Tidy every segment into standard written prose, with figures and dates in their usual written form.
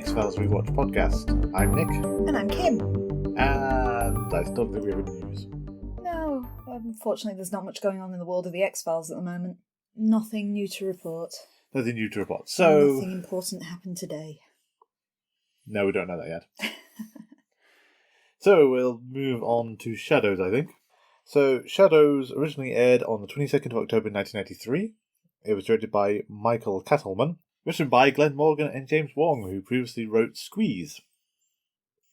X-Files Rewatch podcast. I'm Nick. And I'm Kim. And I don't think we have any news. No, unfortunately there's not much going on in the world of the X-Files at the moment. Nothing new to report. Nothing new to report. So nothing important happened today. No, we don't know that yet. So we'll move on to Shadows, I think. So Shadows originally aired on the 22nd of October 1993. It was directed by Michael Kattelman, written by Glenn Morgan and James Wong, who previously wrote Squeeze.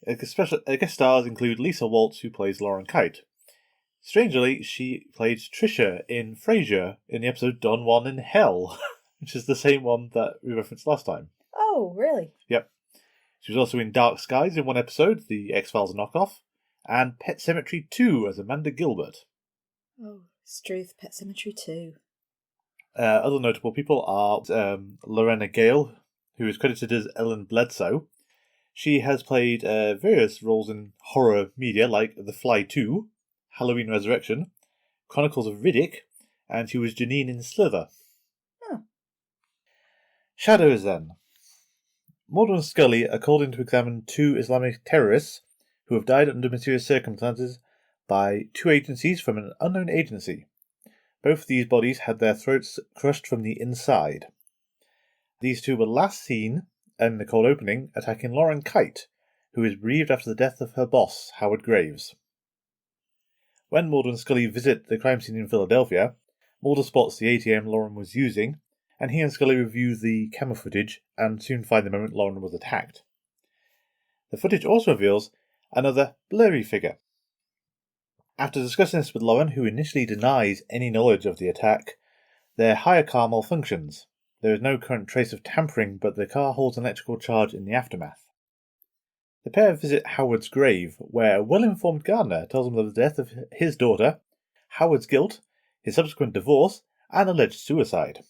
Guest stars include Lisa Waltz, who plays Lauren Kite. Strangely, she played Trisha in Frasier in the episode Don Juan in Hell, which is the same one that we referenced last time. Oh, really? Yep. She was also in Dark Skies in one episode, the X-Files knockoff, and Pet Sematary 2 as Amanda Gilbert. Oh, Struth, Pet Sematary 2. Other notable people are Lorena Gale, who is credited as Ellen Bledsoe. She has played various roles in horror media like The Fly 2, Halloween Resurrection, Chronicles of Riddick, and she was Janine in Slither. Oh. Shadows, then. Mulder and Scully are called in to examine two Islamic terrorists who have died under mysterious circumstances by two agencies from an unknown agency. Both of these bodies had their throats crushed from the inside. These two were last seen, in the cold opening, attacking Lauren Kite, who is bereaved after the death of her boss, Howard Graves. When Mulder and Scully visit the crime scene in Philadelphia, Mulder spots the ATM Lauren was using, and he and Scully review the camera footage and soon find the moment Lauren was attacked. The footage also reveals another blurry figure. After discussing this with Lauren, who initially denies any knowledge of the attack, their hire car malfunctions. There is no current trace of tampering, but the car holds an electrical charge in the aftermath. The pair visit Howard's grave, where a well-informed gardener tells them of the death of his daughter, Howard's guilt, his subsequent divorce, and alleged suicide.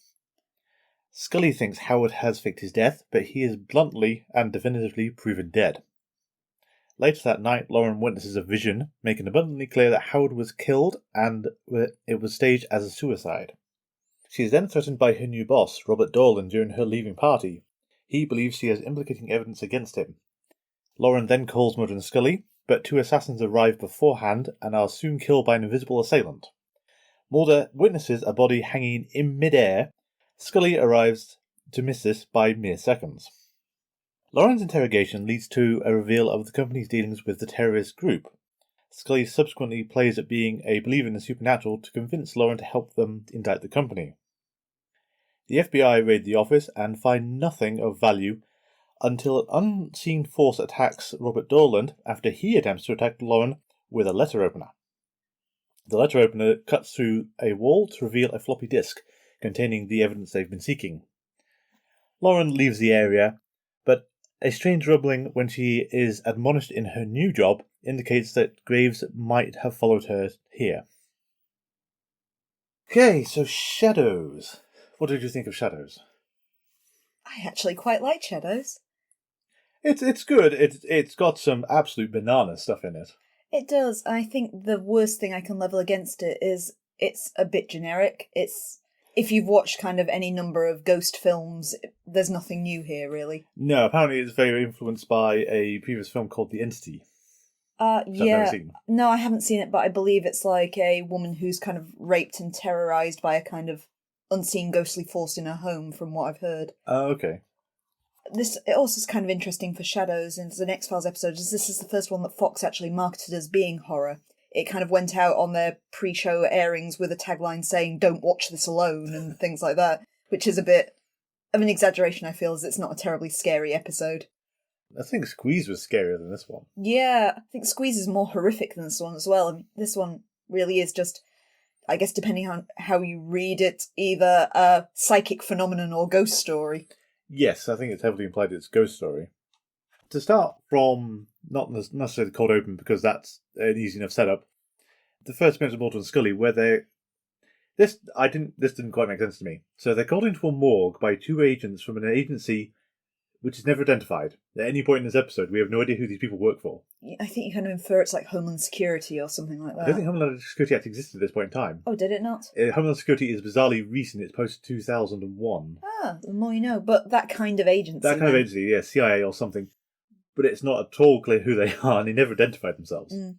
Scully thinks Howard has faked his death, but he is bluntly and definitively proven dead. Later that night, Lauren witnesses a vision, making abundantly clear that Howard was killed and it was staged as a suicide. She is then threatened by her new boss, Robert Dolan, during her leaving party. He believes she has implicating evidence against him. Lauren then calls Mulder and Scully, but two assassins arrive beforehand and are soon killed by an invisible assailant. Mulder witnesses a body hanging in mid-air. Scully arrives to miss this by mere seconds. Lauren's interrogation leads to a reveal of the company's dealings with the terrorist group. Scully subsequently plays at being a believer in the supernatural to convince Lauren to help them indict the company. The FBI raid the office and find nothing of value until an unseen force attacks Robert Dolan after he attempts to attack Lauren with a letter opener. The letter opener cuts through a wall to reveal a floppy disk containing the evidence they've been seeking. Lauren leaves the area, but a strange rumbling when she is admonished in her new job indicates that Graves might have followed her here. Okay, so Shadows. What did you think of Shadows? I actually quite like Shadows. It's good. It's got some absolute banana stuff in it. It does. I think the worst thing I can level against it is it's a bit generic. If you've watched kind of any number of ghost films, there's nothing new here, really. No, apparently it's very influenced by a previous film called The Entity. Yeah. No, I haven't seen it, but I believe it's like a woman who's kind of raped and terrorised by a kind of unseen ghostly force in her home, from what I've heard. Oh, okay. It also is kind of interesting for Shadows, and as an X-Files episode, as this is the first one that Fox actually marketed as being horror. It kind of went out on their pre-show airings with a tagline saying, "Don't watch this alone," and things like that, which is a bit of an exaggeration, I feel, as it's not a terribly scary episode. I think Squeeze was scarier than this one. Yeah, I think Squeeze is more horrific than this one as well. I mean, this one really is just, I guess depending on how you read it, either a psychic phenomenon or ghost story. Yes, I think it's heavily implied it's a ghost story. To start from, not necessarily the cold open, because that's an easy enough setup, the first minutes of Mulder and Scully, where this didn't quite make sense to me. So they're called into a morgue by two agents from an agency which is never identified. At any point in this episode, we have no idea who these people work for. I think you kind of infer it's like Homeland Security or something like that. I don't think Homeland Security Act existed at this point in time. Oh, did it not? Homeland Security is bizarrely recent. It's post-2001. Ah, the more you know. But that kind of agency. That kind of agency, yeah, CIA or something. But it's not at all clear who they are, and they never identified themselves. Mm.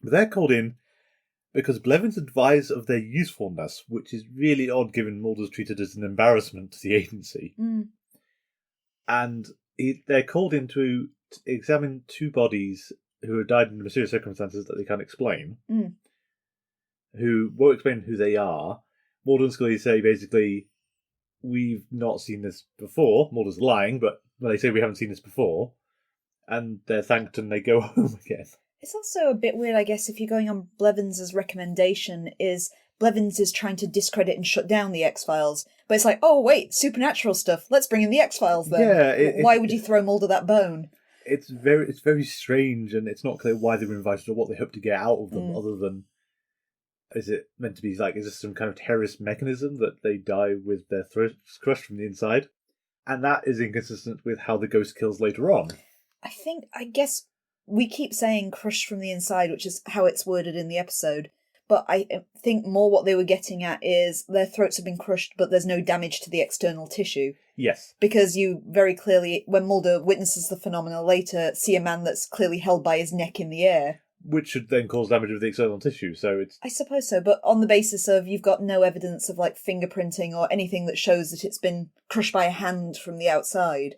But they're called in because Blevins advised of their usefulness, which is really odd given Mulder's treated as an embarrassment to the agency. Mm. And they're called in to examine two bodies who have died in mysterious circumstances that they can't explain, who won't explain who they are. Mulder and Scully say, basically, we've not seen this before. Mulder's lying, but they say we haven't seen this before. And they're thanked and they go home again. It's also a bit weird, I guess, if you're going on Blevins' recommendation, is Blevins is trying to discredit and shut down the X-Files. But it's like, oh, wait, supernatural stuff. Let's bring in the X-Files then. Yeah, why would you throw Mulder that bone? It's very strange, and it's not clear why they were invited or what they hope to get out of them, other than, is it meant to be like, is this some kind of terrorist mechanism that they die with their throats crushed from the inside? And that is inconsistent with how the ghost kills later on. I guess we keep saying crushed from the inside, which is how it's worded in the episode. But I think more what they were getting at is their throats have been crushed, but there's no damage to the external tissue. Yes. Because you very clearly, when Mulder witnesses the phenomena later, see a man that's clearly held by his neck in the air. Which should then cause damage of the external tissue, so it's... I suppose so, but on the basis of you've got no evidence of, like, fingerprinting or anything that shows that it's been crushed by a hand from the outside.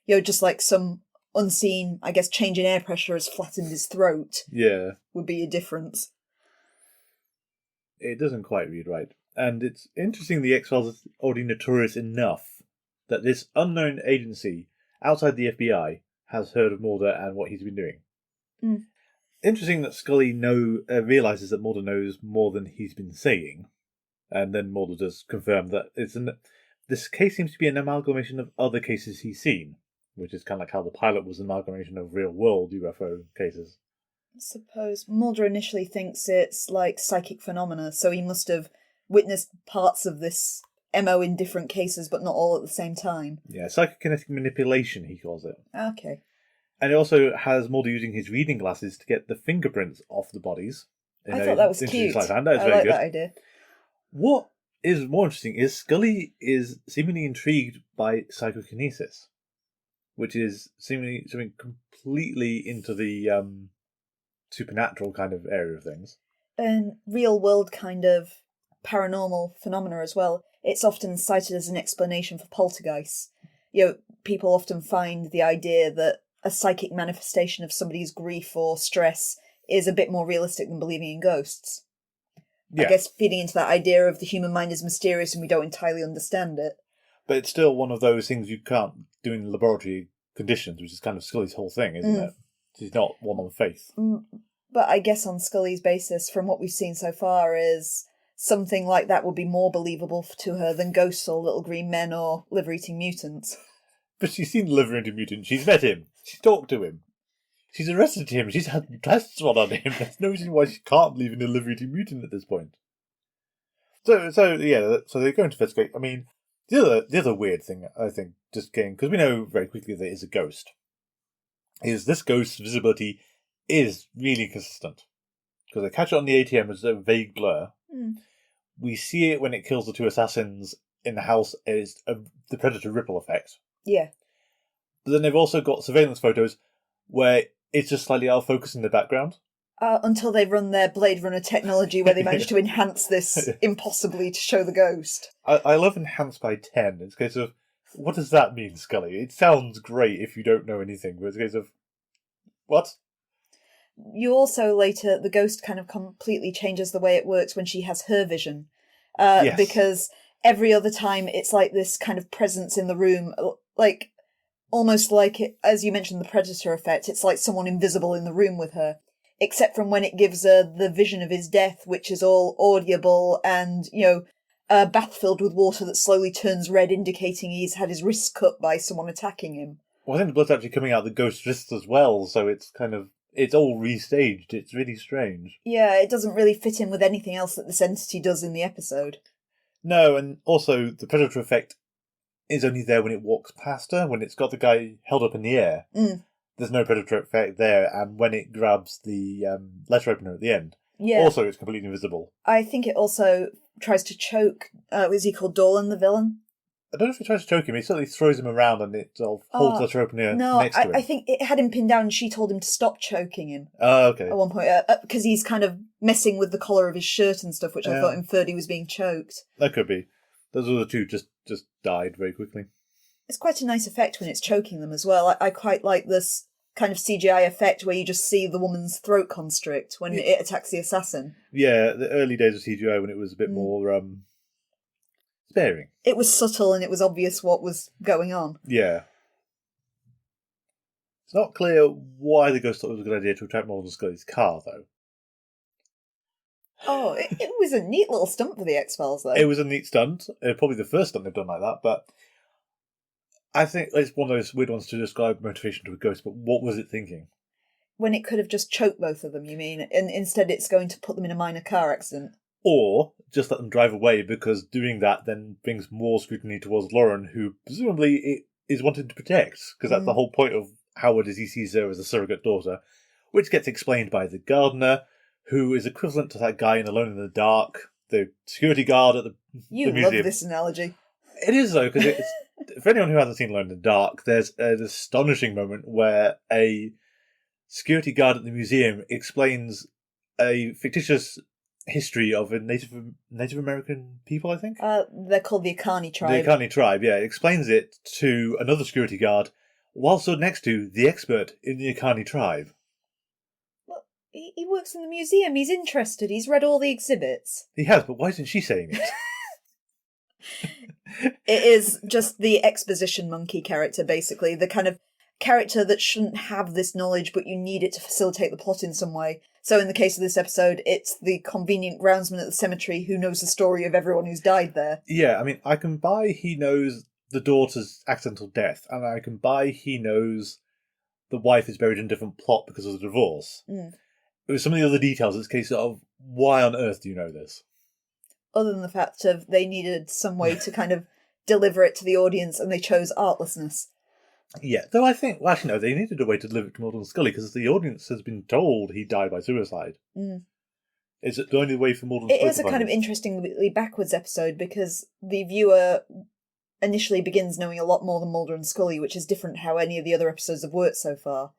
Just like some unseen, I guess, change in air pressure has flattened his throat. Yeah. Would be a difference. It doesn't quite read right. And it's interesting the X-Files is already notorious enough that this unknown agency outside the FBI has heard of Mulder and what he's been doing. Mm. Interesting that Scully realises that Mulder knows more than he's been saying. And then Mulder does confirm that this case seems to be an amalgamation of other cases he's seen, which is kind of like how the pilot was an amalgamation of real-world UFO cases. I suppose Mulder initially thinks it's like psychic phenomena, so he must have witnessed parts of this MO in different cases, but not all at the same time. Yeah, psychokinetic manipulation, he calls it. Okay. And it also has Mulder using his reading glasses to get the fingerprints off the bodies. I thought that was cute. That is very like good. That idea. What is more interesting is Scully is seemingly intrigued by psychokinesis, which is seemingly something completely into the supernatural kind of area of things. And real-world kind of paranormal phenomena as well. It's often cited as an explanation for poltergeists. People often find the idea that a psychic manifestation of somebody's grief or stress is a bit more realistic than believing in ghosts. Yeah. I guess feeding into that idea of the human mind is mysterious and we don't entirely understand it. But it's still one of those things you can't do in laboratory conditions, which is kind of Scully's whole thing, isn't it? She's not one on faith. But I guess on Scully's basis, from what we've seen so far, is something like that would be more believable to her than ghosts or little green men or liver-eating mutants. But she's seen the liver-eating mutant. She's met him. She's talked to him. She's arrested him. She's had tests run on him. There's no reason why she can't believe in a liver-eating mutant at this point. So they go into investigate. I mean, the other weird thing, I think, just getting, because we know very quickly that it is a ghost, is this ghost's visibility is really consistent. Because they catch it on the ATM as a vague blur. We see it when it kills the two assassins in the house as the Predator ripple effect. Yeah. But then they've also got surveillance photos where it's just slightly out of focus in the background. Until they run their Blade Runner technology where they manage to enhance this impossibly to show the ghost. I love enhanced by 10. It's a case of, what does that mean, Scully? It sounds great if you don't know anything, but it's a case of, what? You also later, the ghost kind of completely changes the way it works when she has her vision. Yes. Because every other time it's like this kind of presence in the room, like almost like, it, as you mentioned, the Predator effect. It's like someone invisible in the room with her. Except from when it gives her the vision of his death, which is all audible and, a bath filled with water that slowly turns red, indicating he's had his wrists cut by someone attacking him. Well, I think the blood's actually coming out of the ghost's wrists as well, so it's it's all restaged. It's really strange. Yeah, it doesn't really fit in with anything else that this entity does in the episode. No, and also the Predator effect is only there when it walks past her. When it's got the guy held up in the air, there's no predator effect there. And when it grabs the letter opener at the end, also it's completely invisible. I think it also tries to choke, is he called Dolan, the villain? I don't know if it tries to choke him. It certainly throws him around and it sort of holds the letter opener next to him. I think it had him pinned down and she told him to stop choking him. Oh, okay. At one point, because he's kind of messing with the collar of his shirt and stuff, which I thought inferred he was being choked. That could be. Those other two just died very quickly. It's quite a nice effect when it's choking them as well. I quite like this kind of CGI effect where you just see the woman's throat constrict when it attacks the assassin. Yeah, the early days of CGI when it was a bit more sparing. It was subtle and it was obvious what was going on. Yeah. It's not clear why the ghost thought it was a good idea to attack Mulder and Scully's car, though. Oh, it was a neat little stunt for the X-Files, though. It was a neat stunt. Probably the first stunt they've done like that, but I think it's one of those weird ones to describe motivation to a ghost, but what was it thinking? When it could have just choked both of them, you mean? And instead it's going to put them in a minor car accident. Or just let them drive away, because doing that then brings more scrutiny towards Lauren, who presumably it is wanted to protect, because that's the whole point of Howard, is he sees her as a surrogate daughter, which gets explained by the gardener, who is equivalent to that guy in Alone in the Dark, the security guard at the museum. Love this analogy. It is, though, because it's, for anyone who hasn't seen Alone in the Dark, there's an astonishing moment where a security guard at the museum explains a fictitious history of a Native American people, I think? They're called the Akani tribe. The Akani tribe, yeah. Explains it to another security guard while stood next to the expert in the Akani tribe. Well, he works in the museum. He's interested. He's read all the exhibits. He has, but why isn't she saying it? It is just the exposition monkey character, basically. The kind of character that shouldn't have this knowledge, but you need it to facilitate the plot in some way. So in the case of this episode, it's the convenient groundsman at the cemetery who knows the story of everyone who's died there. Yeah, I mean, I can buy he knows the daughter's accidental death, and I can buy he knows the wife is buried in a different plot because of the divorce. It was some of the other details. It's a case of, why on earth do you know this? Other than the fact of they needed some way to kind of deliver it to the audience, and they chose artlessness. Yeah, though I think, well, actually, no, they needed a way to deliver it to Mulder and Scully, because the audience has been told he died by suicide. Is it the only way for Mulder and Scully? It is a kind of interestingly backwards episode, because the viewer initially begins knowing a lot more than Mulder and Scully, which is different how any of the other episodes have worked so far.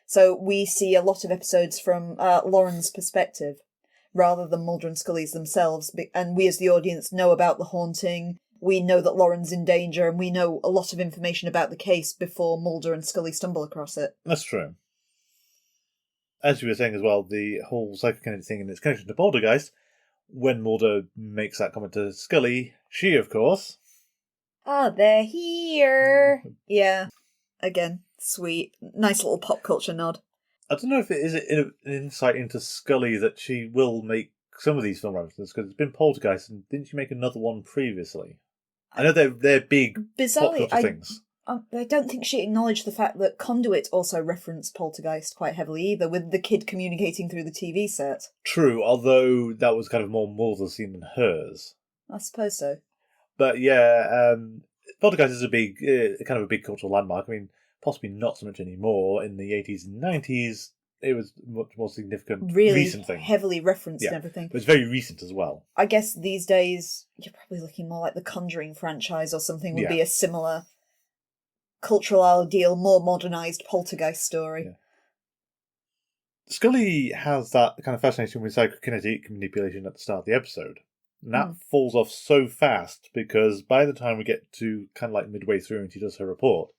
So we see a lot of episodes from Lauren's perspective, rather than Mulder and Scully's themselves, and we as the audience know about the haunting. We know that Lauren's in danger, and we know a lot of information about the case before Mulder and Scully stumble across it. That's true. As you were saying as well, the whole psychokinetic thing and its connection to Poltergeist, when Mulder makes that comment to Scully, she, of course... they're here! Yeah. Again, sweet. Nice little pop culture nod. I don't know if it is an insight into Scully that she will make some of these film references, because it's been Poltergeist, and didn't she make another one previously? I know they're big Bizarrely, pop culture things. I don't think she acknowledged the fact that Conduit also referenced Poltergeist quite heavily either, with the kid communicating through the TV set. True, although that was kind of more Mulder's scene than hers. I suppose so. But yeah, Poltergeist is a big, kind of a big cultural landmark. I mean, possibly not so much anymore. In the 80s and 90s, it was a much more significant, really recent thing. Heavily referenced and everything. But it's very recent as well. I guess these days, you're probably looking more like the Conjuring franchise or something would be a similar cultural ideal, more modernised Poltergeist story. Yeah. Scully has that kind of fascination with psychokinetic manipulation at the start of the episode. And that falls off so fast, because by the time we get to kind of like midway through and she does her report,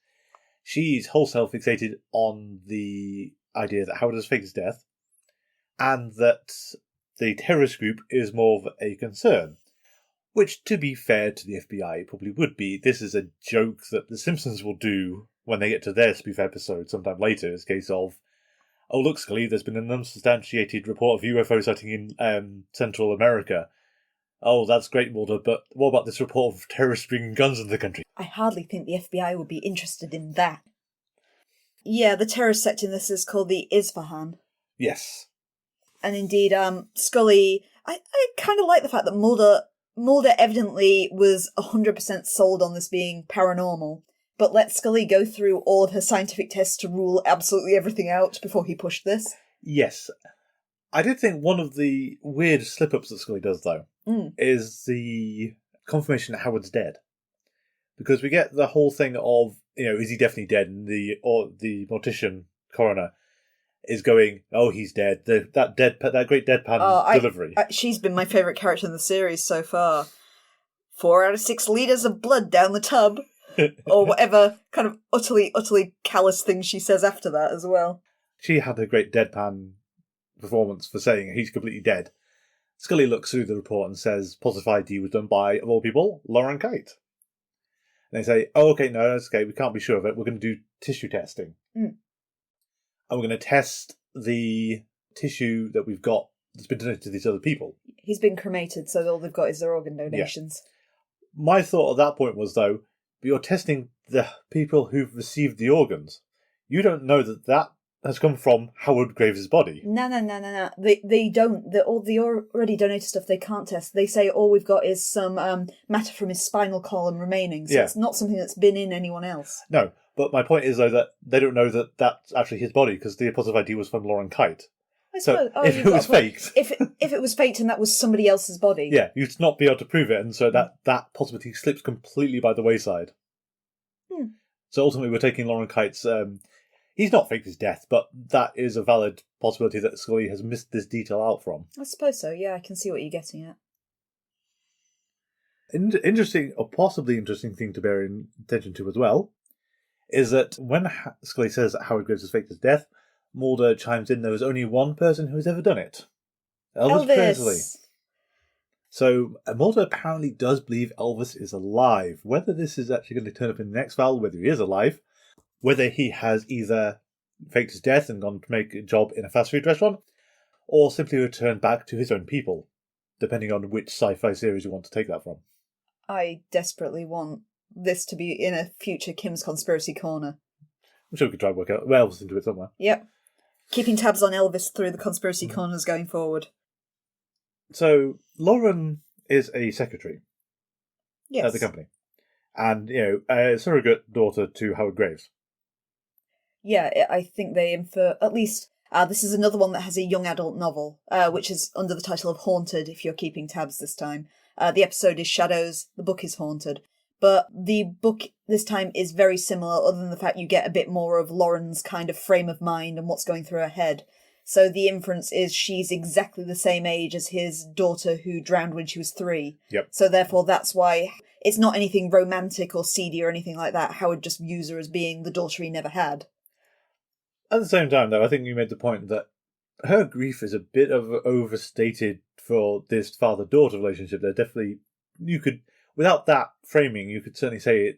she's wholesale fixated on the idea that Howard has faked his death, and that the terrorist group is more of a concern. Which, to be fair to the FBI, probably would be. This is a joke that The Simpsons will do when they get to their spoof episode sometime later. It's a case of, oh look, Scully, there's been an unsubstantiated report of UFO sighting in Central America. Oh, that's great, Mulder, but what about this report of terrorists bringing guns into the country? I hardly think the FBI would be interested in that. Yeah, the terrorist sect in this is called the Isfahan. Yes. And indeed, Scully... I kind of like the fact that Mulder Mulder evidently was 100% sold on this being paranormal, but let Scully go through all of her scientific tests to rule absolutely everything out before he pushed this. Yes. I did think one of the weird slip-ups that Scully does, though, is the confirmation that Howard's dead. Because we get the whole thing of, is he definitely dead? And the mortician coroner is going, oh, he's dead. That great deadpan delivery. She's been my favourite character in the series so far. 4 out of 6 litres of blood down the tub. Or whatever kind of utterly callous thing she says after that as well. She had a great deadpan performance for saying he's completely dead. Scully looks through the report and says positive ID was done by, of all people, Lauren Kite. And they say, oh, okay, no, that's okay, we can't be sure of it. We're going to do tissue testing. And we're going to test the tissue that we've got that's been donated to these other people. He's been cremated, so all they've got is their organ donations. Yeah. My thought at that point was, though, you're testing the people who've received the organs. You don't know that has come from Howard Graves' body. No. They don't. All the already donated stuff they can't test. They say all we've got is some matter from his spinal column remaining. So it's not something that's been in anyone else. No, but my point is, though, that they don't know that that's actually his body because the positive ID was from Lauren Kite. So if it was faked... If it was faked and that was somebody else's body... Yeah, you'd not be able to prove it, and so that possibility slips completely by the wayside. So ultimately we're taking Lauren Kite's... he's not faked his death, but that is a valid possibility that Scully has missed this detail out from. I suppose so, yeah, I can see what you're getting at. Interesting, or possibly interesting thing to bear in attention to as well, is that when Scully says that Howard Graves has faked his death, Mulder chimes in there was only one person who has ever done it. Elvis Presley. So Mulder apparently does believe Elvis is alive. Whether this is actually going to turn up in the next file, whether he is alive, whether he has either faked his death and gone to make a job in a fast food restaurant, or simply returned back to his own people, depending on which sci-fi series you want to take that from. I desperately want this to be in a future Kim's Conspiracy Corner. I'm sure we could try and work out Elvis into it somewhere. Yep. Keeping tabs on Elvis through the Conspiracy Corners going forward. So, Lauren is a secretary at the company. And, a surrogate daughter to Howard Graves. Yeah, I think they infer, at least, this is another one that has a young adult novel, which is under the title of Haunted, if you're keeping tabs this time. The episode is Shadows, the book is Haunted. But the book this time is very similar, other than the fact you get a bit more of Lauren's kind of frame of mind and what's going through her head. So the inference is she's exactly the same age as his daughter who drowned when she was 3. Yep. So therefore that's why it's not anything romantic or seedy or anything like that. Howard just views her as being the daughter he never had. At the same time, though, I think you made the point that her grief is a bit overstated for this father-daughter relationship. There definitely, without that framing, you could certainly say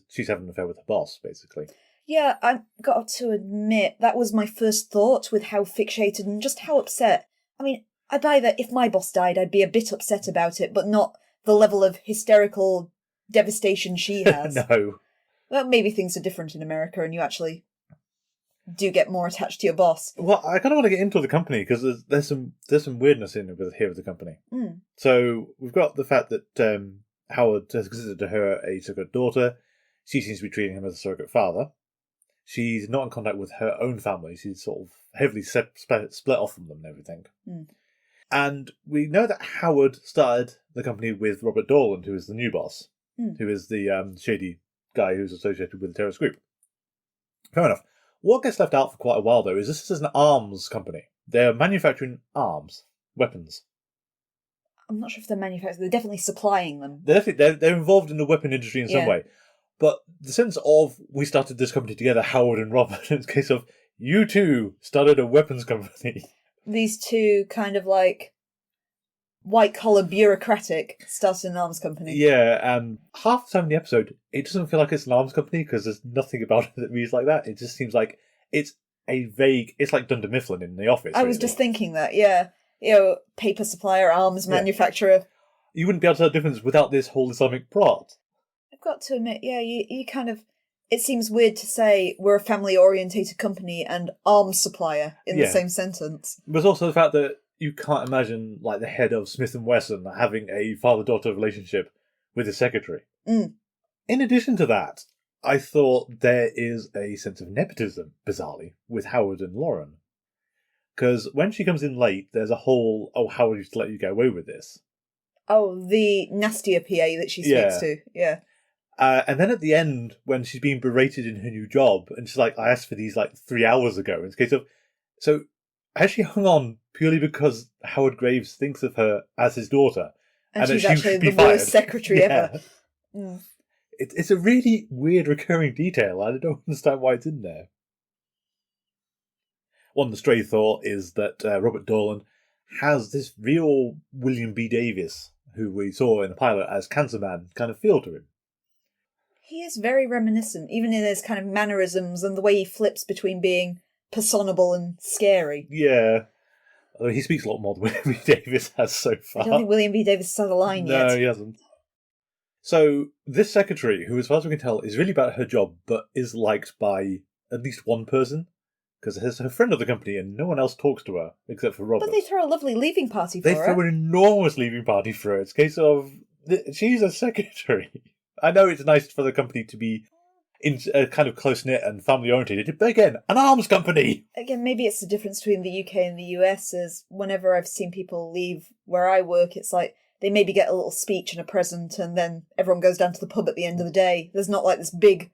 she's having an affair with her boss, basically. Yeah, I've got to admit, that was my first thought with how fixated and just how upset. I mean, I'd buy that if my boss died, I'd be a bit upset about it, but not the level of hysterical devastation she has. No. Well, maybe things are different in America and you actually do get more attached to your boss. Well, I kind of want to get into the company because there's some weirdness in it here with the company. So we've got the fact that Howard has considered her a surrogate daughter. She seems to be treating him as a surrogate father. She's not in contact with her own family. She's sort of heavily split off from them and everything. And we know that Howard started the company with Robert Dorland, who is the new boss, who is the shady guy who's associated with the terrorist group. Fair enough. What gets left out for quite a while, though, is this is an arms company. They're manufacturing arms, weapons. I'm not sure if they're manufacturing. They're definitely supplying them. They're involved in the weapon industry in some way. But the sense of, we started this company together, Howard and Robert, in the case of, you two started a weapons company. These two kind of like white-collar bureaucratic started an arms company. Yeah, and half the time in the episode, it doesn't feel like it's an arms company because there's nothing about it that reads like that. It just seems like it's like Dunder Mifflin in The Office. I was just thinking that, yeah. Paper supplier, arms manufacturer. You wouldn't be able to tell the difference without this whole Islamic plot. I've got to admit, you kind of... It seems weird to say we're a family-orientated company and arms supplier in the same sentence. There's also the fact that you can't imagine like the head of Smith & Wesson having a father-daughter relationship with his secretary. Mm. In addition to that, I thought there is a sense of nepotism, bizarrely, with Howard and Lauren. Because when she comes in late, there's a whole, Howard used to let you get away with this. Oh, the nastier PA that she speaks to. Yeah. And then at the end, when she's being berated in her new job, and she's like, I asked for these like 3 hours ago. It's a case of, so has she hung on purely because Howard Graves thinks of her as his daughter? And she's actually the worst secretary ever. Mm. It's a really weird recurring detail. I don't understand why it's in there. One stray thought is that Robert Dolan has this real William B. Davis, who we saw in the pilot as Cancer Man, kind of feel to him. He is very reminiscent, even in his kind of mannerisms and the way he flips between being personable and scary. Yeah. Although he speaks a lot more than William B. Davis has so far. I don't think William B. Davis has had a line yet. No, he hasn't. So, this secretary, who as far as we can tell is really bad at her job, but is liked by at least one person, because it's her friend of the company and no one else talks to her except for Robert. But they throw a lovely leaving party for her. They throw an enormous leaving party for her. It's a case of, she's a secretary. I know it's nice for the company to be in kind of close-knit and family-oriented, but again, an arms company! Again, maybe it's the difference between the UK and the US is whenever I've seen people leave where I work, it's like they maybe get a little speech and a present and then everyone goes down to the pub at the end of the day. There's not like this big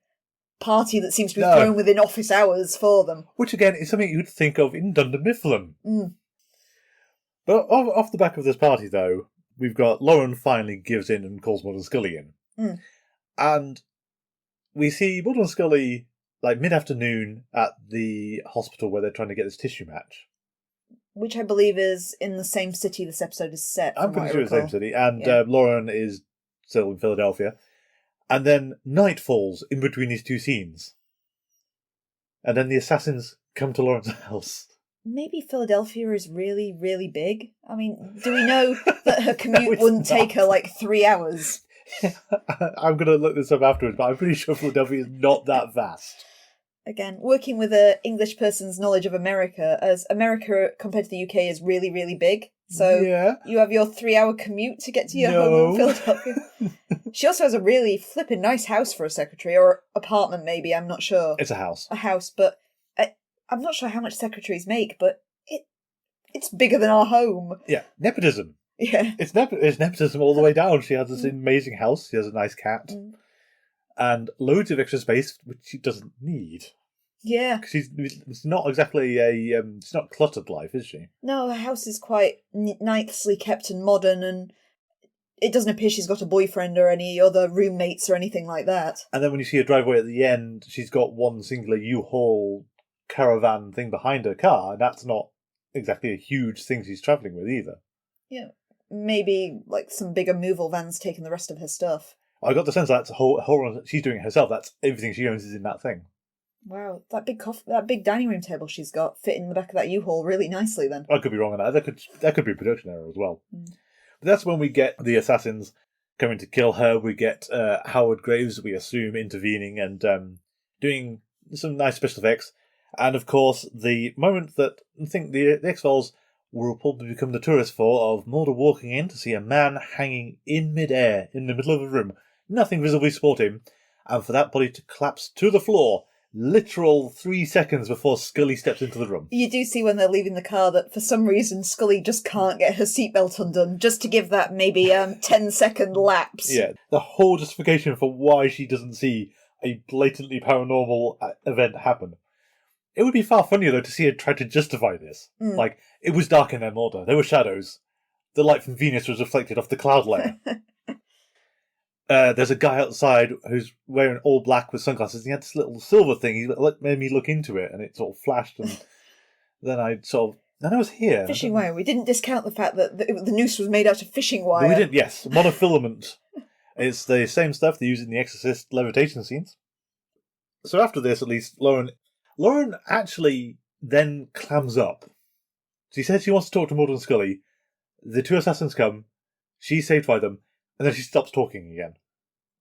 party that seems to be thrown within office hours for them. Which, again, is something you'd think of in Dunder Mifflin. Mm. But off the back of this party, though, we've got Lauren finally gives in and calls Mulder and Scully in. Mm. And we see Mulder and Scully, like, mid-afternoon at the hospital where they're trying to get this tissue match. Which I believe is in the same city this episode is set. I'm pretty sure it's the same city. And Lauren is still in Philadelphia. And then night falls in between these two scenes. And then the assassins come to Lauren's house. Maybe Philadelphia is really, really big. I mean, do we know that her commute wouldn't take her like 3 hours? I'm going to look this up afterwards, but I'm pretty sure Philadelphia is not that vast. Again, working with an English person's knowledge of America, as America compared to the UK is really, really big. So you have your 3-hour commute to get to your home in Philadelphia. She also has a really flippin' nice house for a secretary, or apartment maybe, I'm not sure. It's a house. A house, but I'm not sure how much secretaries make, but it's bigger than our home. Yeah, nepotism. Yeah. It's nepotism all the way down. She has this amazing house, she has a nice cat, and loads of extra space, which she doesn't need. Yeah. It's not exactly it's not cluttered life, is she? No, her house is quite nicely kept and modern, and it doesn't appear she's got a boyfriend or any other roommates or anything like that. And then when you see her driveway at the end, she's got one singular U-Haul caravan thing behind her car, and that's not exactly a huge thing she's travelling with either. Yeah. Maybe like some bigger moval vans taking the rest of her stuff. I got the sense that's a whole she's doing it herself. That's everything she owns is in that thing. Wow, that big dining room table she's got fit in the back of that U-Haul really nicely then. I could be wrong on that. That could be a production error as well. But that's when we get the assassins coming to kill her. We get Howard Graves, we assume, intervening and doing some nice special effects. And of course, the moment that I think the X-Files will probably become notorious for, of Mulder walking in to see a man hanging in midair in the middle of a room, nothing visibly support him, and for that body to collapse to the floor, literal 3 seconds before Scully steps into the room. You do see when they're leaving the car that for some reason Scully just can't get her seatbelt undone, just to give that maybe 10-second lapse. Yeah, the whole justification for why she doesn't see a blatantly paranormal event happen. It would be far funnier, though, to see her try to justify this. Like, it was dark in their Mulder. There were shadows. The light from Venus was reflected off the cloud layer. There's a guy outside who's wearing all black with sunglasses, and he had this little silver thing. He made me look into it, and it sort of flashed, and then I was here. Fishing wire. We didn't discount the fact that the noose was made out of fishing wire. We didn't, yes. Monofilament. It's the same stuff they use in the Exorcist levitation scenes. So after this, at least, Lauren actually then clams up. She says she wants to talk to Mulder and Scully. The two assassins come. She's saved by them. And then she stops talking again.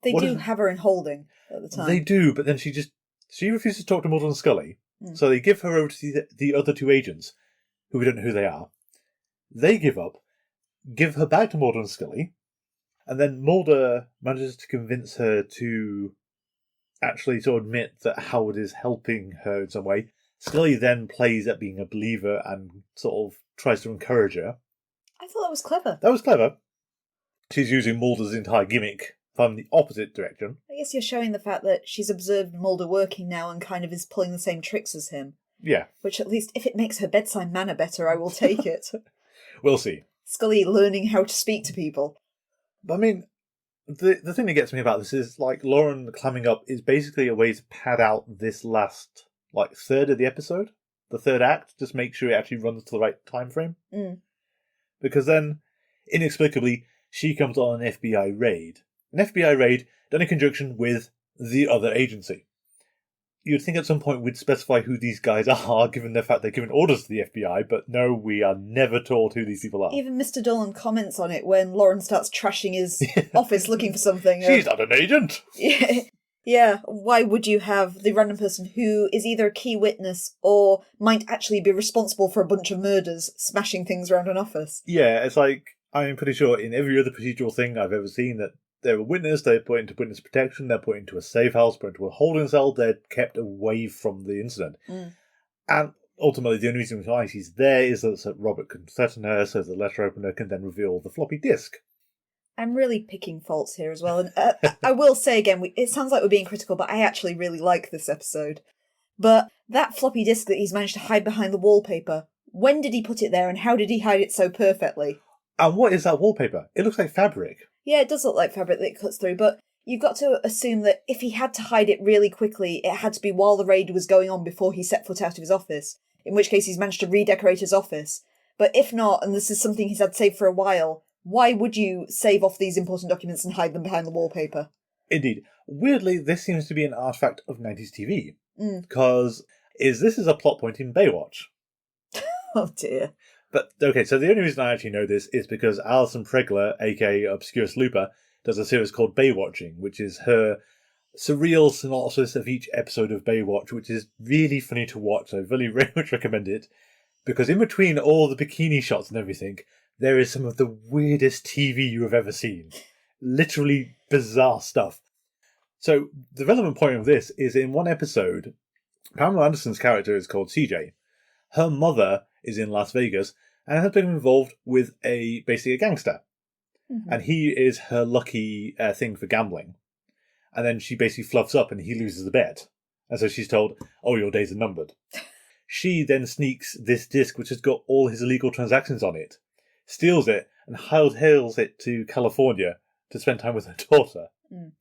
They do have her in holding at the time. They do, but then she refuses to talk to Mulder and Scully. So they give her over to the other two agents, who we don't know who they are. They give up, give her back to Mulder and Scully, and then Mulder manages to convince her to actually sort of admit that Howard is helping her in some way. Scully then plays at being a believer and sort of tries to encourage her. I thought that was clever. That was clever. She's using Mulder's entire gimmick from the opposite direction. I guess you're showing the fact that she's observed Mulder working now and kind of is pulling the same tricks as him. Yeah. Which, at least, if it makes her bedside manner better, I will take it. We'll see. Scully learning how to speak to people. But I mean, the thing that gets me about this is, like, Lauren climbing up is basically a way to pad out this last, like, third of the episode. The third act, just make sure it actually runs to the right time frame. Mm. Because then, inexplicably, she comes on an FBI raid. An FBI raid done in conjunction with the other agency. You'd think at some point we'd specify who these guys are, given the fact they're giving orders to the FBI, but no, we are never told who these people are. Even Mr. Dolan comments on it when Lauren starts trashing his office looking for something. She's not an agent! Yeah, why would you have the random person who is either a key witness or might actually be responsible for a bunch of murders smashing things around an office? Yeah, it's like, I'm pretty sure in every other procedural thing I've ever seen that they're a witness, they're put into witness protection, they're put into a safe house, put into a holding cell, they're kept away from the incident. Mm. And ultimately, the only reason why she's there is that Robert can threaten her, so the letter opener can then reveal the floppy disk. I'm really picking faults here as well, and I will say again, it sounds like we're being critical, but I actually really like this episode. But that floppy disk that he's managed to hide behind the wallpaper, when did he put it there, and how did he hide it so perfectly? And what is that wallpaper? It looks like fabric. Yeah, it does look like fabric that it cuts through, but you've got to assume that if he had to hide it really quickly, it had to be while the raid was going on before he set foot out of his office, in which case he's managed to redecorate his office. But if not, and this is something he's had saved for a while, why would you save off these important documents and hide them behind the wallpaper? Indeed. Weirdly, this seems to be an artifact of 90s TV. Because this is a plot point in Baywatch. Oh dear. But, okay, so the only reason I actually know this is because Alison Pregler, aka Obscure Slooper, does a series called Baywatching, which is her surreal synopsis of each episode of Baywatch, which is really funny to watch. I really, very much recommend it. Because in between all the bikini shots and everything, there is some of the weirdest TV you have ever seen. Literally bizarre stuff. So, the relevant point of this is in one episode, Pamela Anderson's character is called CJ. Her mother is in Las Vegas and has been involved with basically a gangster. Mm-hmm. And he is her lucky thing for gambling. And then she basically fluffs up and he loses the bet. And so she's told, oh, your days are numbered. She then sneaks this disc which has got all his illegal transactions on it, steals it, and hightails it to California to spend time with her daughter. Mm.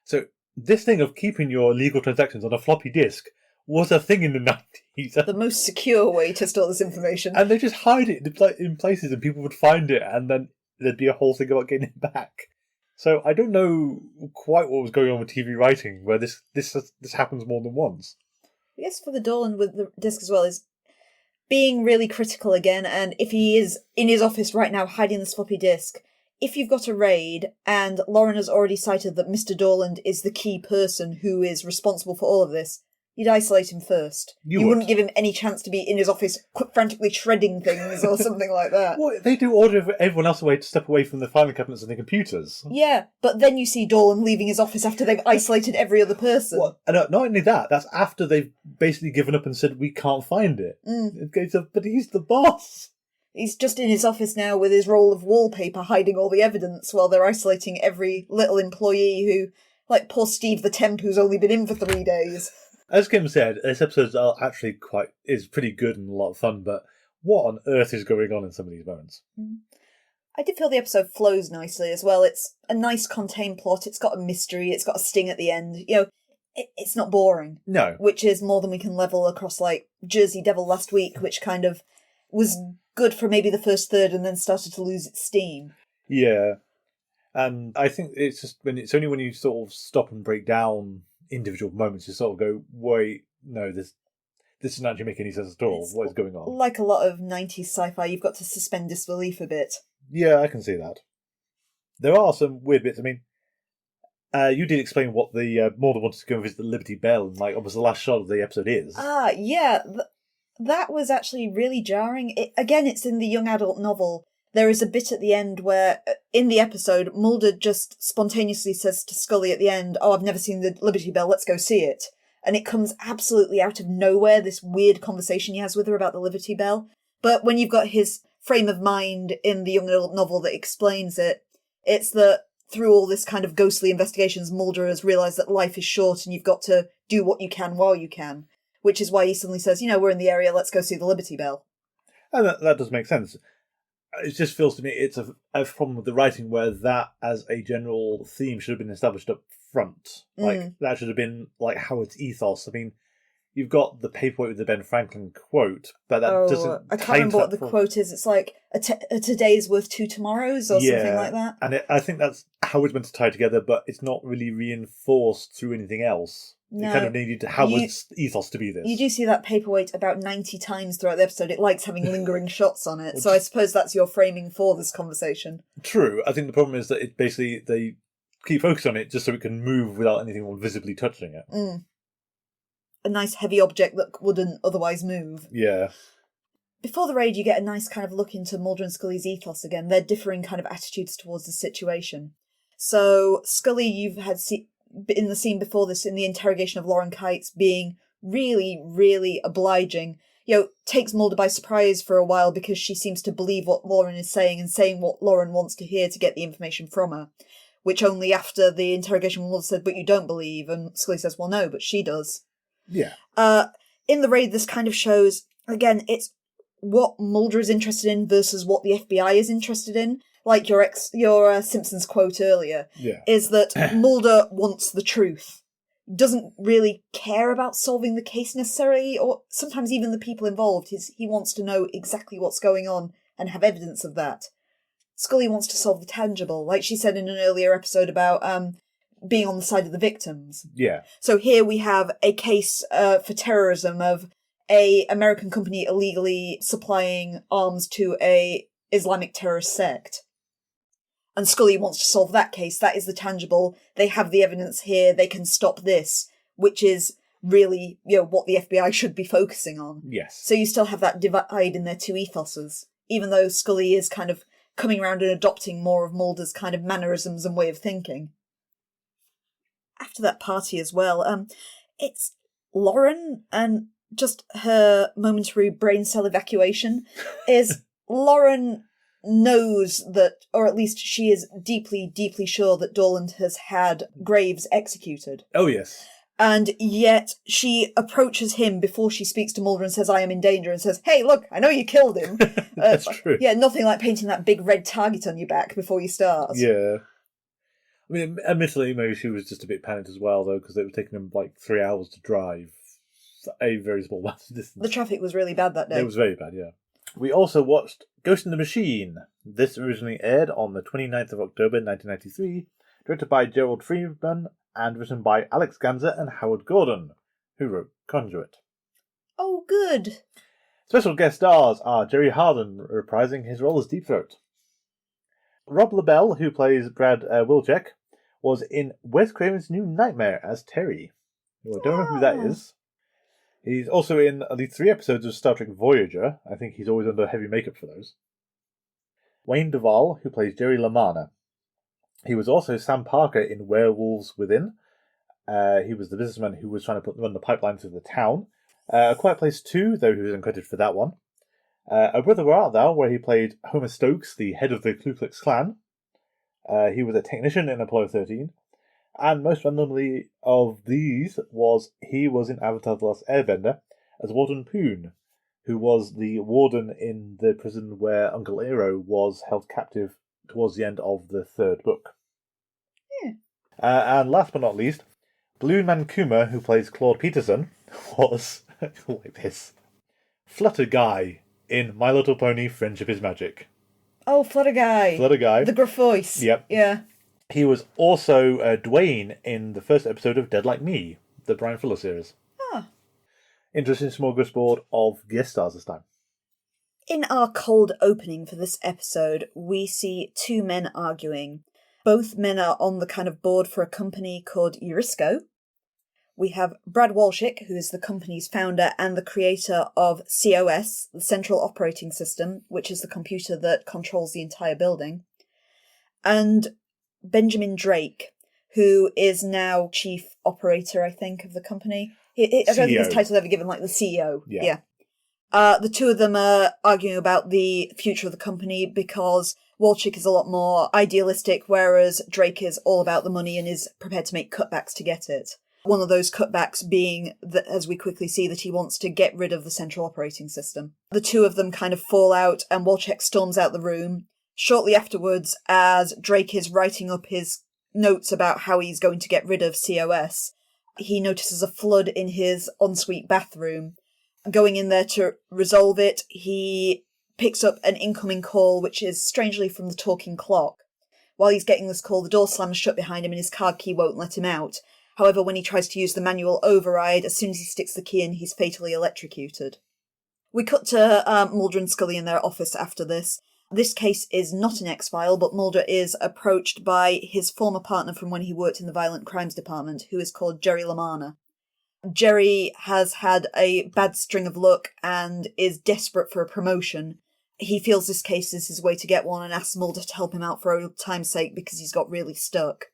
So this thing of keeping your illegal transactions on a floppy disk was a thing in the 90s. The most secure way to store this information. And they just hide it in places and people would find it and then there'd be a whole thing about getting it back. So I don't know quite what was going on with TV writing where this happens more than once. I guess for the Dolan with the disc as well is being really critical again, and if he is in his office right now hiding this floppy disk, if you've got a raid and Lauren has already cited that Mr. Dolan is the key person who is responsible for all of this, you'd isolate him first. You wouldn't give him any chance to be in his office frantically shredding things or something like that. Well, they do order everyone else away to step away from the filing cabinets and the computers. Yeah, but then you see Dolan leaving his office after they've isolated every other person. Well, and not only that, that's after they've basically given up and said, we can't find it. But he's the boss. He's just in his office now with his roll of wallpaper hiding all the evidence while they're isolating every little employee who, like poor Steve the Temp who's only been in for 3 days. As Kim said, this episode is pretty good and a lot of fun, but what on earth is going on in some of these moments? I did feel the episode flows nicely as well. It's a nice contained plot, it's got a mystery, it's got a sting at the end. You know, it's not boring. No. Which is more than we can level across, like, Jersey Devil last week, which kind of was good for maybe the first third and then started to lose its steam. Yeah. And I think it's only when you sort of stop and break down individual moments, you sort of go, wait, no, this doesn't actually make any sense at all. What is going on? Like a lot of 90s sci-fi, you've got to suspend disbelief a bit. Yeah, I can see that. There are some weird bits. I mean, you did explain what the Mulder wanted to go and visit the Liberty Bell, and like, almost the last shot of the episode is. Yeah. That was actually really jarring. It's in the young adult novel. There is a bit at the end where, in the episode, Mulder just spontaneously says to Scully at the end, "Oh, I've never seen the Liberty Bell, let's go see it." And it comes absolutely out of nowhere, this weird conversation he has with her about the Liberty Bell. But when you've got his frame of mind in the young adult novel that explains it, it's that through all this kind of ghostly investigations, Mulder has realised that life is short and you've got to do what you can while you can. Which is why he suddenly says, we're in the area, let's go see the Liberty Bell. And that does make sense. It just feels to me it's a problem with the writing where that, as a general theme, should have been established up front. That should have been, Howard's ethos. I mean, you've got the paperweight with the Ben Franklin quote, but that doesn't... I can't remember what the quote is. It's like, a today's worth two tomorrows, or something like that. And I think that's how it's meant to tie together, but it's not really reinforced through anything else. No, you kind of needed Howard's ethos to be this. You do see that paperweight about 90 times throughout the episode. It likes having lingering shots on it. So I suppose that's your framing for this conversation. True. I think the problem is that it basically they keep focused on it just so it can move without anything visibly touching it. A nice heavy object that wouldn't otherwise move. Yeah. Before the raid, you get a nice kind of look into Mulder and Scully's ethos again. Their differing kind of attitudes towards the situation. So Scully, you've had in the scene before this, in the interrogation of Lauren Kites, being really, really obliging, takes Mulder by surprise for a while because she seems to believe what Lauren is saying and saying what Lauren wants to hear to get the information from her, which only after the interrogation Mulder said, "But you don't believe," and Scully says, "Well, no, but she does." Yeah. In the raid, this kind of shows, again, it's what Mulder is interested in versus what the FBI is interested in. Like your Simpsons quote earlier, is that Mulder wants the truth. Doesn't really care about solving the case necessarily, or sometimes even the people involved. He wants to know exactly what's going on and have evidence of that. Scully wants to solve the tangible, like she said in an earlier episode about being on the side of the victims. Yeah. So here we have a case for terrorism of a American company illegally supplying arms to a Islamic terrorist sect. And Scully wants to solve that case. That is the tangible. They have the evidence here. They can stop this, which is really, what the FBI should be focusing on. Yes. So you still have that divide in their two ethoses, even though Scully is kind of coming around and adopting more of Mulder's kind of mannerisms and way of thinking. After that party as well, it's Lauren and just her momentary brain cell evacuation is Lauren knows that, or at least she is deeply, deeply sure that Dorland has had Graves executed. Oh, yes. And yet she approaches him before she speaks to Mulder and says, "I am in danger," and says, "Hey, look, I know you killed him." That's true. Yeah, nothing like painting that big red target on your back before you start. Yeah. I mean, admittedly, maybe she was just a bit panicked as well, though, because it was taking them 3 hours to drive a very small amount of distance. The traffic was really bad that day. It was very bad, yeah. We also watched Ghost in the Machine. This originally aired on the 29th of October 1993, directed by Gerald Freeman and written by Alex Ganzer and Howard Gordon, who wrote Conduit. Oh, good. Special guest stars are Jerry Harden, reprising his role as Deep Throat. Rob LaBelle, who plays Brad Wilczek, was in Wes Craven's New Nightmare as Terry. I don't know who that is. He's also in at least 3 episodes of Star Trek Voyager. I think he's always under heavy makeup for those. Wayne Duvall, who plays Jerry LaManna. He was also Sam Parker in Werewolves Within. He was the businessman who was trying to run the pipeline through the town. A Quiet Place 2, though he was uncredited for that one. A Brother Where Art Thou, where he played Homer Stokes, the head of the Ku Klux Klan. He was a technician in Apollo 13. And most randomly of these he was in Avatar The Last Airbender as Warden Poon, who was the warden in the prison where Uncle Aero was held captive towards the end of the 3rd book. Yeah. And last but not least, Blue Mancuma, who plays Claude Peterson, was, like this, Flutter Guy in My Little Pony Friendship is Magic. Oh, Flutter Guy. Flutter Guy. The gruff voice. Yep. Yeah. He was also Dwayne in the first episode of Dead Like Me, the Brian Fuller series. Ah. Interesting smorgasbord of guest stars this time. In our cold opening for this episode, we see 2 men arguing. Both men are on the kind of board for a company called Eurisco. We have Brad Walshick, who is the company's founder and the creator of COS, the Central Operating System, which is the computer that controls the entire building, and Benjamin Drake, who is now chief operator, I think, of the company. I don't think his title's ever given, like the CEO. Yeah. The two of them are arguing about the future of the company because Walshick is a lot more idealistic, whereas Drake is all about the money and is prepared to make cutbacks to get it. One of those cutbacks being that, as we quickly see, that he wants to get rid of the central operating system. The two of them kind of fall out, and Walshick storms out the room. Shortly afterwards, as Drake is writing up his notes about how he's going to get rid of COS, he notices a flood in his ensuite bathroom. Going in there to resolve it, he picks up an incoming call, which is strangely from the talking clock. While he's getting this call, the door slams shut behind him and his card key won't let him out. However, when he tries to use the manual override, as soon as he sticks the key in, he's fatally electrocuted. We cut to Mulder and Scully in their office after this. This case is not an X-File, but Mulder is approached by his former partner from when he worked in the Violent Crimes Department, who is called Jerry LaManna. Jerry has had a bad string of luck and is desperate for a promotion. He feels this case is his way to get one and asks Mulder to help him out for old time's sake because he's got really stuck.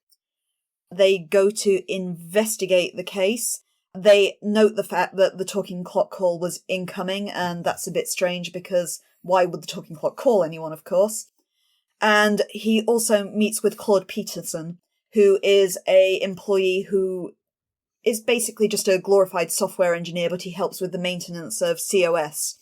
They go to investigate the case. They note the fact that the talking clock call was incoming, and that's a bit strange because why would the talking clock call anyone, of course? And he also meets with Claude Peterson, who is a employee who is basically just a glorified software engineer, but he helps with the maintenance of COS.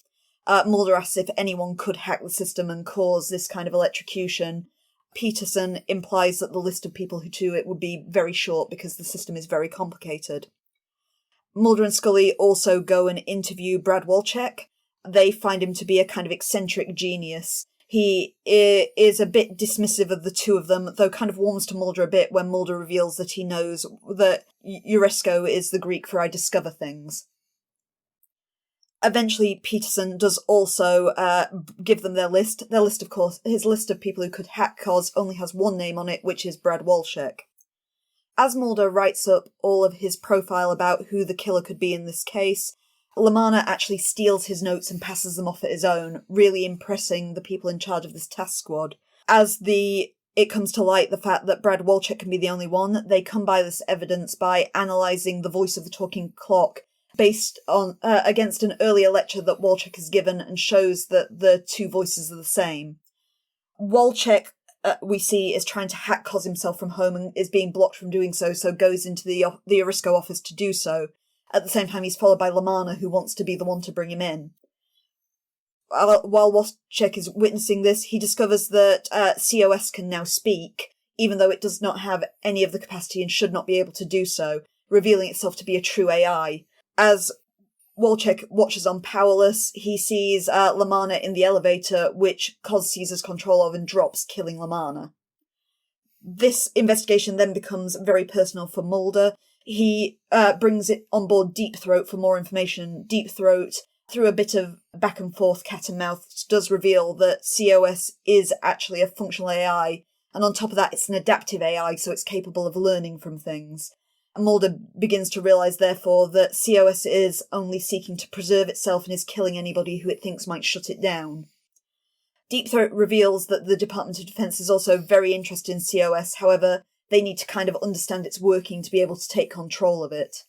Mulder asks if anyone could hack the system and cause this kind of electrocution. Peterson implies that the list of people who do it would be very short because the system is very complicated. Mulder and Scully also go and interview Brad Walshick. They find him to be a kind of eccentric genius. He is a bit dismissive of the two of them, though kind of warms to Mulder a bit when Mulder reveals that he knows that Euresko is the Greek for I discover things. Eventually, Peterson does also give them their list. Their list, of course, his list of people who could hack COS only has one name on it, which is Brad Walshick. As Mulder writes up all of his profile about who the killer could be in this case, LaManna actually steals his notes and passes them off at his own, really impressing the people in charge of this task squad. As it comes to light the fact that Brad Walshick can be the only one, they come by this evidence by analysing the voice of the talking clock based on against an earlier lecture that Walshick has given and shows that the two voices are the same. Walshick, we see, is trying to hack COS himself from home and is being blocked from doing so, so goes into the Euresko office to do so. At the same time, he's followed by LaManna, who wants to be the one to bring him in. While Walshick is witnessing this, he discovers that COS can now speak, even though it does not have any of the capacity and should not be able to do so, revealing itself to be a true AI. As Walshick watches on powerless, he sees LaManna in the elevator, which COS seizes control of and drops, killing LaManna. This investigation then becomes very personal for Mulder. He brings it on board Deep Throat for more information. Deep Throat, through a bit of back and forth cat and mouse, does reveal that COS is actually a functional AI, and on top of that it's an adaptive AI, so it's capable of learning from things. Mulder begins to realise, therefore, that COS is only seeking to preserve itself and is killing anybody who it thinks might shut it down. Deep Throat reveals that the Department of Defence is also very interested in COS, however, they need to kind of understand its working to be able to take control of it.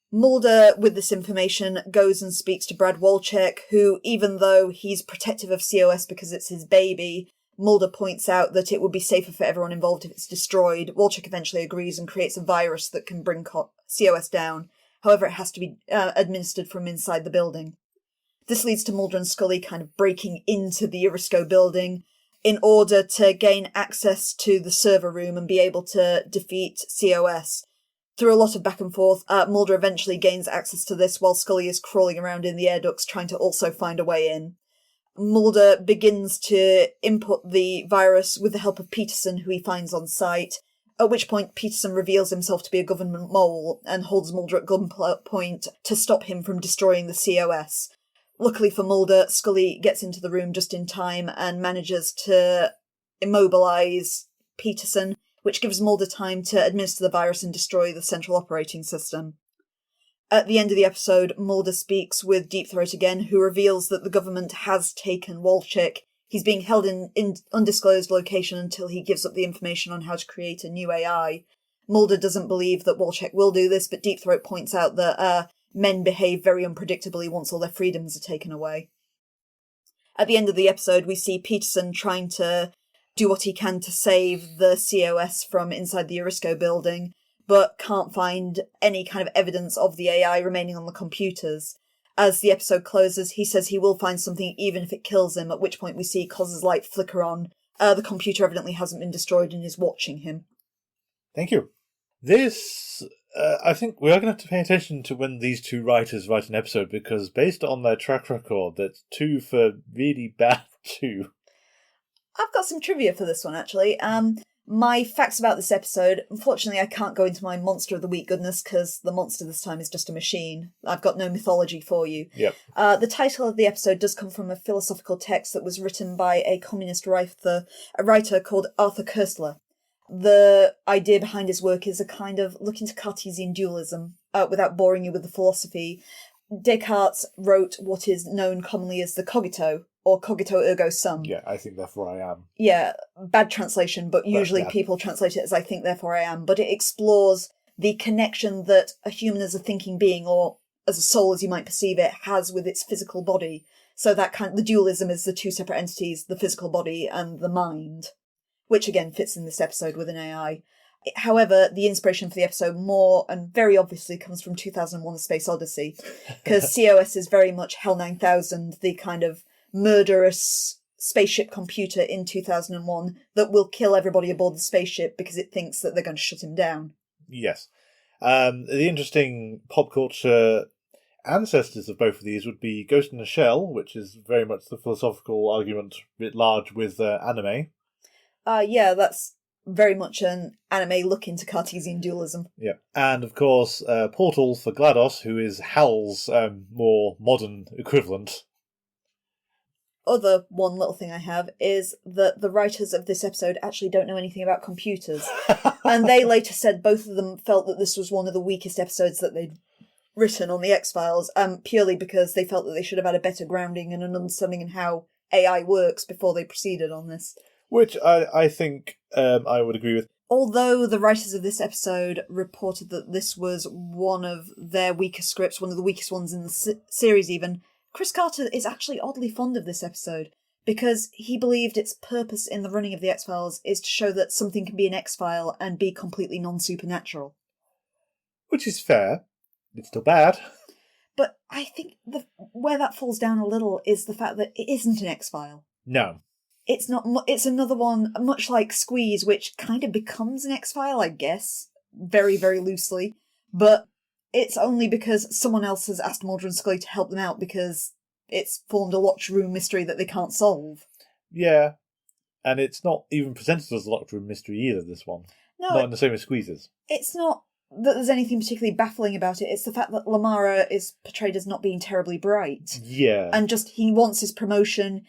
Mulder, with this information, goes and speaks to Brad Walshick, who, even though he's protective of COS because it's his baby, Mulder points out that it would be safer for everyone involved if it's destroyed. Walshick eventually agrees and creates a virus that can bring COS down. However, it has to be administered from inside the building. This leads to Mulder and Scully kind of breaking into the Euresko building in order to gain access to the server room and be able to defeat COS. Through a lot of back and forth, Mulder eventually gains access to this while Scully is crawling around in the air ducts trying to also find a way in. Mulder begins to input the virus with the help of Peterson, who he finds on site, at which point Peterson reveals himself to be a government mole and holds Mulder at gunpoint to stop him from destroying the COS. Luckily for Mulder, Scully gets into the room just in time and manages to immobilise Peterson, which gives Mulder time to administer the virus and destroy the central operating system. At the end of the episode, Mulder speaks with Deep Throat again, who reveals that the government has taken Wolchik. He's being held in undisclosed location until he gives up the information on how to create a new AI. Mulder doesn't believe that Wolchik will do this, but Deep Throat points out that men behave very unpredictably once all their freedoms are taken away. At the end of the episode, we see Peterson trying to do what he can to save the COS from inside the Erisco building, but can't find any kind of evidence of the AI remaining on the computers. As the episode closes, he says he will find something even if it kills him, at which point we see Cos's light flicker on. The computer evidently hasn't been destroyed and is watching him. Thank you. This, I think we are going to have to pay attention to when these two writers write an episode, because based on their track record, that's 2 for really bad 2. I've got some trivia for this one, actually. My facts about this episode, unfortunately I can't go into my Monster of the Week goodness, because the monster this time is just a machine. I've got no mythology for you. Yep. The title of the episode does come from a philosophical text that was written by a communist writer called Arthur Koestler. The idea behind his work is a kind of look into Cartesian dualism, without boring you with the philosophy. Descartes wrote what is known commonly as the cogito, or cogito ergo sum. Yeah, I think therefore I am. Yeah, bad translation, but usually people translate it as I think therefore I am. But it explores the connection that a human as a thinking being, or as a soul as you might perceive it, has with its physical body. So that the dualism is the two separate entities, the physical body and the mind, which again fits in this episode with an AI. However, the inspiration for the episode more and very obviously comes from 2001: A Space Odyssey, because COS is very much HAL 9000, the kind of murderous spaceship computer in 2001 that will kill everybody aboard the spaceship because it thinks that they're going to shut him down. Yes. The interesting pop culture ancestors of both of these would be Ghost in the Shell, which is very much the philosophical argument writ large with anime. Yeah, that's very much an anime look into Cartesian dualism. Yeah. And of course, Portal for GLaDOS, who is HAL's more modern equivalent. Other one little thing I have is that the writers of this episode actually don't know anything about computers. And they later said both of them felt that this was one of the weakest episodes that they'd written on the X-Files, purely because they felt that they should have had a better grounding and an understanding in how AI works before they proceeded on this. Which I think I would agree with. Although the writers of this episode reported that this was one of their weaker scripts, one of the weakest ones in the series even, Chris Carter is actually oddly fond of this episode, because he believed its purpose in the running of the X-Files is to show that something can be an X-File and be completely non-supernatural. Which is fair. It's still bad. But I think where that falls down a little is the fact that it isn't an X-File. No. It's not. It's another one, much like Squeeze, which kind of becomes an X-File, I guess, very, very loosely. But it's only because someone else has asked Mulder and Scully to help them out because it's formed a locked room mystery that they can't solve. Yeah. And it's not even presented as a locked room mystery either, this one. No, not in the same as Squeezes. It's not that there's anything particularly baffling about it. It's the fact that Lamara is portrayed as not being terribly bright. Yeah. And just, he wants his promotion.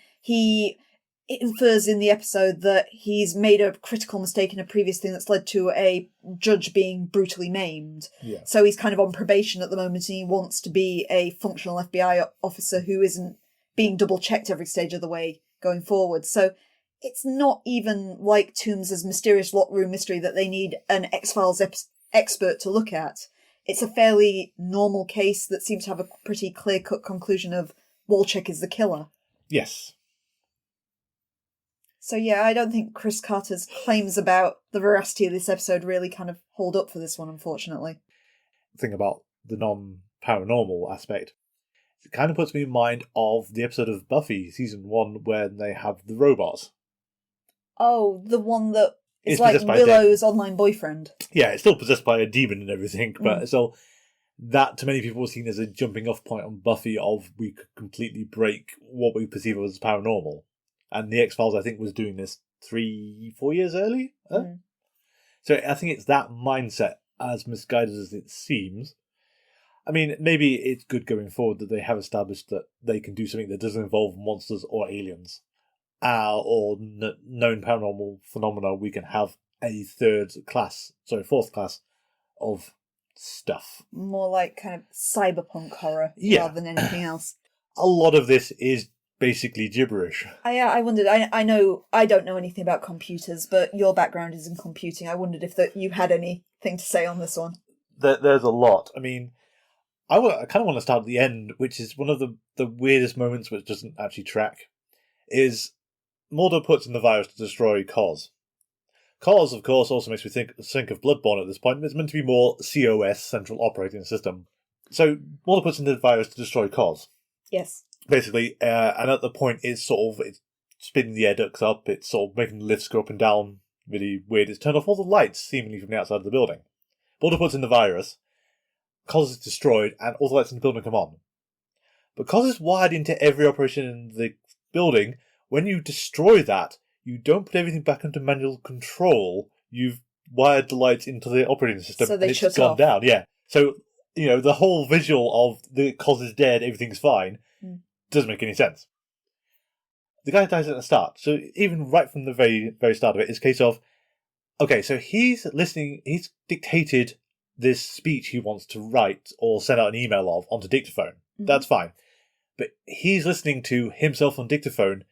It infers in the episode that he's made a critical mistake in a previous thing that's led to a judge being brutally maimed. Yeah. So he's kind of on probation at the moment and he wants to be a functional FBI officer who isn't being double-checked every stage of the way going forward. So it's not even like Toombs' mysterious locked room mystery that they need an X-Files expert to look at. It's a fairly normal case that seems to have a pretty clear-cut conclusion of Wolchik is the killer. Yes. So yeah, I don't think Chris Carter's claims about the veracity of this episode really kind of hold up for this one, unfortunately. The thing about the non-paranormal aspect, it kind of puts me in mind of the episode of Buffy, season 1, where they have the robot. Oh, the one that is It's like Willow's online boyfriend. Yeah, it's still possessed by a demon and everything, but so that to many people was seen as a jumping off point on Buffy of we could completely break what we perceive as paranormal. And the X-Files, I think, was doing this 3-4 years early. So I think it's that mindset, as misguided as it seems. I mean, maybe it's good going forward that they have established that they can do something that doesn't involve monsters or aliens. Or known paranormal phenomena we can have a fourth class of stuff. More like kind of cyberpunk horror rather than anything else. A lot of this is basically gibberish. I wondered, I know I don't know anything about computers, but your background is in computing. I wondered if you had anything to say on this one. There's a lot. I mean, I kind of want to start at the end, which is one of the weirdest moments which doesn't actually track, is Mulder puts in the virus to destroy Cos. Cos, of course, also makes me think of Bloodborne at this point, but it's meant to be more COS, Central Operating System. So Mulder puts in the virus to destroy Cos. Yes. Basically, and at the point it's spinning the air ducts up, it's sort of making the lifts go up and down, really weird. It's turned off all the lights, seemingly from the outside of the building. Mulder puts in the virus, Cos is destroyed, and all the lights in the building come on. But Cos is wired into every operation in the building. When you destroy that, you don't put everything back into manual control. You've wired the lights into the operating system, so they and it's shut gone off. down. Yeah. So, the whole visual of the Cos is dead, everything's fine, doesn't make any sense. The guy dies at the start. So even right from the very, very start of it, it's a case of, okay, so he's dictated this speech he wants to write or send out an email of onto dictaphone. That's fine. But he's listening to himself on dictaphone,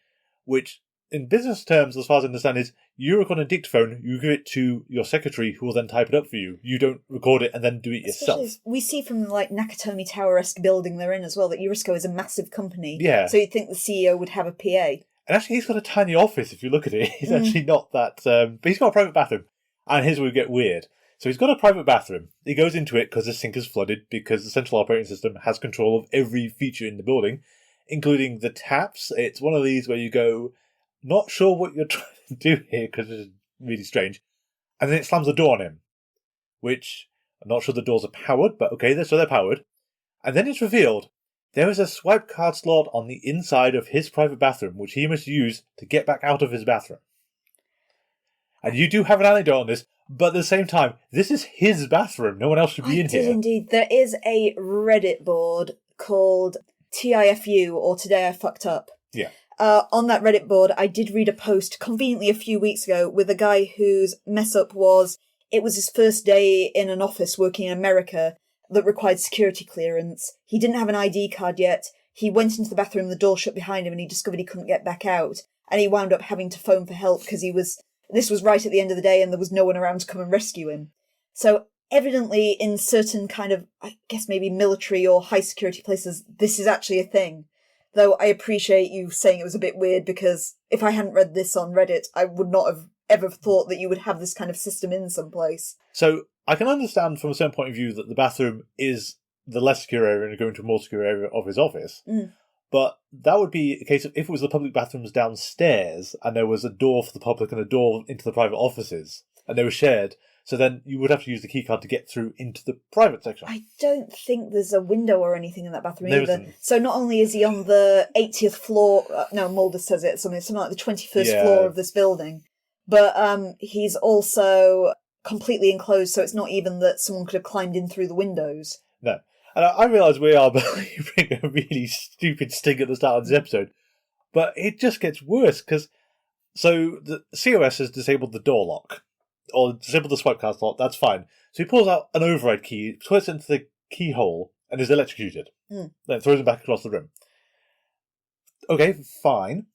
which in business terms, as far as I understand, is you record on dictaphone, you give it to your secretary who will then type it up for you. You don't record it and then do it yourself. We see from Nakatomi Tower-esque building they're in as well that Yurisco is a massive company. Yeah. So you'd think the CEO would have a PA. And actually he's got a tiny office if you look at it. He's actually not that... but he's got a private bathroom. And here's where we get weird. So he's got a private bathroom. He goes into it because the sink is flooded because the central operating system has control of every feature in the building, including the taps. It's one of these where you go, not sure what you're trying to do here because it's really strange. And then it slams the door on him, which I'm not sure the doors are powered, but okay, so they're powered. And then it's revealed there is a swipe card slot on the inside of his private bathroom, which he must use to get back out of his bathroom. And you do have an anecdote on this, but at the same time, this is his bathroom. No one else should be in here. Indeed. There is a Reddit board called TIFU, or Today I Fucked Up. Yeah. On that Reddit board, I did read a post conveniently a few weeks ago with a guy whose mess up was, it was his first day in an office working in America that required security clearance. He didn't have an ID card yet. He went into the bathroom, the door shut behind him, and he discovered he couldn't get back out. And he wound up having to phone for help because this was right at the end of the day and there was no one around to come and rescue him. So evidently in certain kind of, I guess maybe military or high security places, this is actually a thing. Though I appreciate you saying it was a bit weird because if I hadn't read this on Reddit, I would not have ever thought that you would have this kind of system in some place. So I can understand from a certain point of view that the bathroom is the less secure area and going to a more secure area of his office. But that would be a case of if it was the public bathrooms downstairs and there was a door for the public and a door into the private offices and they were shared, so then you would have to use the keycard to get through into the private section. I don't think there's a window or anything in that bathroom There either. isn't. So not only is he on the 80th floor, no, Mulder says it, something like the 21st floor of this building, but he's also completely enclosed, so it's not even that someone could have climbed in through the windows. No. And I realise we are bring a really stupid sting at the start of this episode, but it just gets worse because the COS has disabled the door lock or disabled the swipe card slot. That's fine. So he pulls out an override key, puts it into the keyhole, and is electrocuted. Then throws him back across the room. Okay, fine.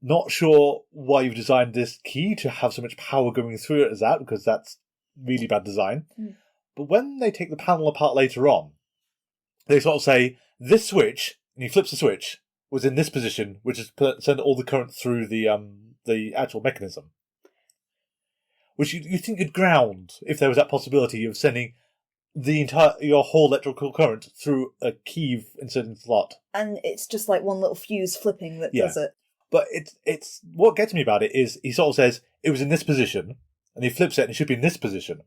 Not sure why you've designed this key to have so much power going through it as that, because that's really bad design. But when they take the panel apart later on, they sort of say, this switch, and he flips the switch, was in this position, which is send all the current through the actual mechanism. Which you think you'd ground if there was that possibility of sending your whole electrical current through a key inserted in the slot. And it's just like one little fuse flipping that does it. But it's what gets me about it is he sort of says, it was in this position, and he flips it and it should be in this position.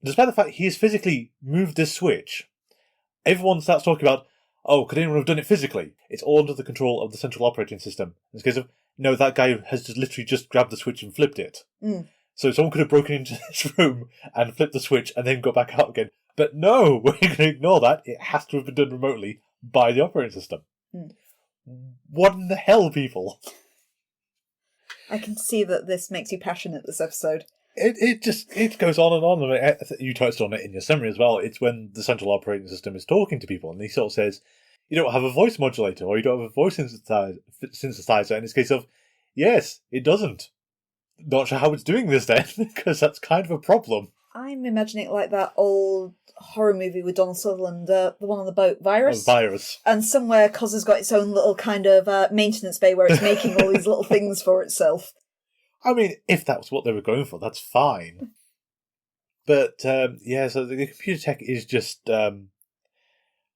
Despite the fact he has physically moved this switch, everyone starts talking about, oh, could anyone have done it physically? It's all under the control of the central operating system. In this case of, no, that guy has just literally just grabbed the switch and flipped it. So someone could have broken into this room and flipped the switch and then got back out again. But no, we're going to ignore that. It has to have been done remotely by the operating system. What in the hell, people? I can see that this makes you passionate, this episode. It goes on and on. I mean, you touched on it in your summary as well. It's when the central operating system is talking to people, and he sort of says, "You don't have a voice modulator, or you don't have a voice synthesizer." In this case of, yes, it doesn't. Not sure how it's doing this then, because that's kind of a problem. I'm imagining it like that old horror movie with Donald Sutherland, the one on the boat, Virus. Virus. And somewhere Cos has got its own little kind of maintenance bay where it's making all these little things for itself. I mean, if that's what they were going for, that's fine. But, so the computer tech is just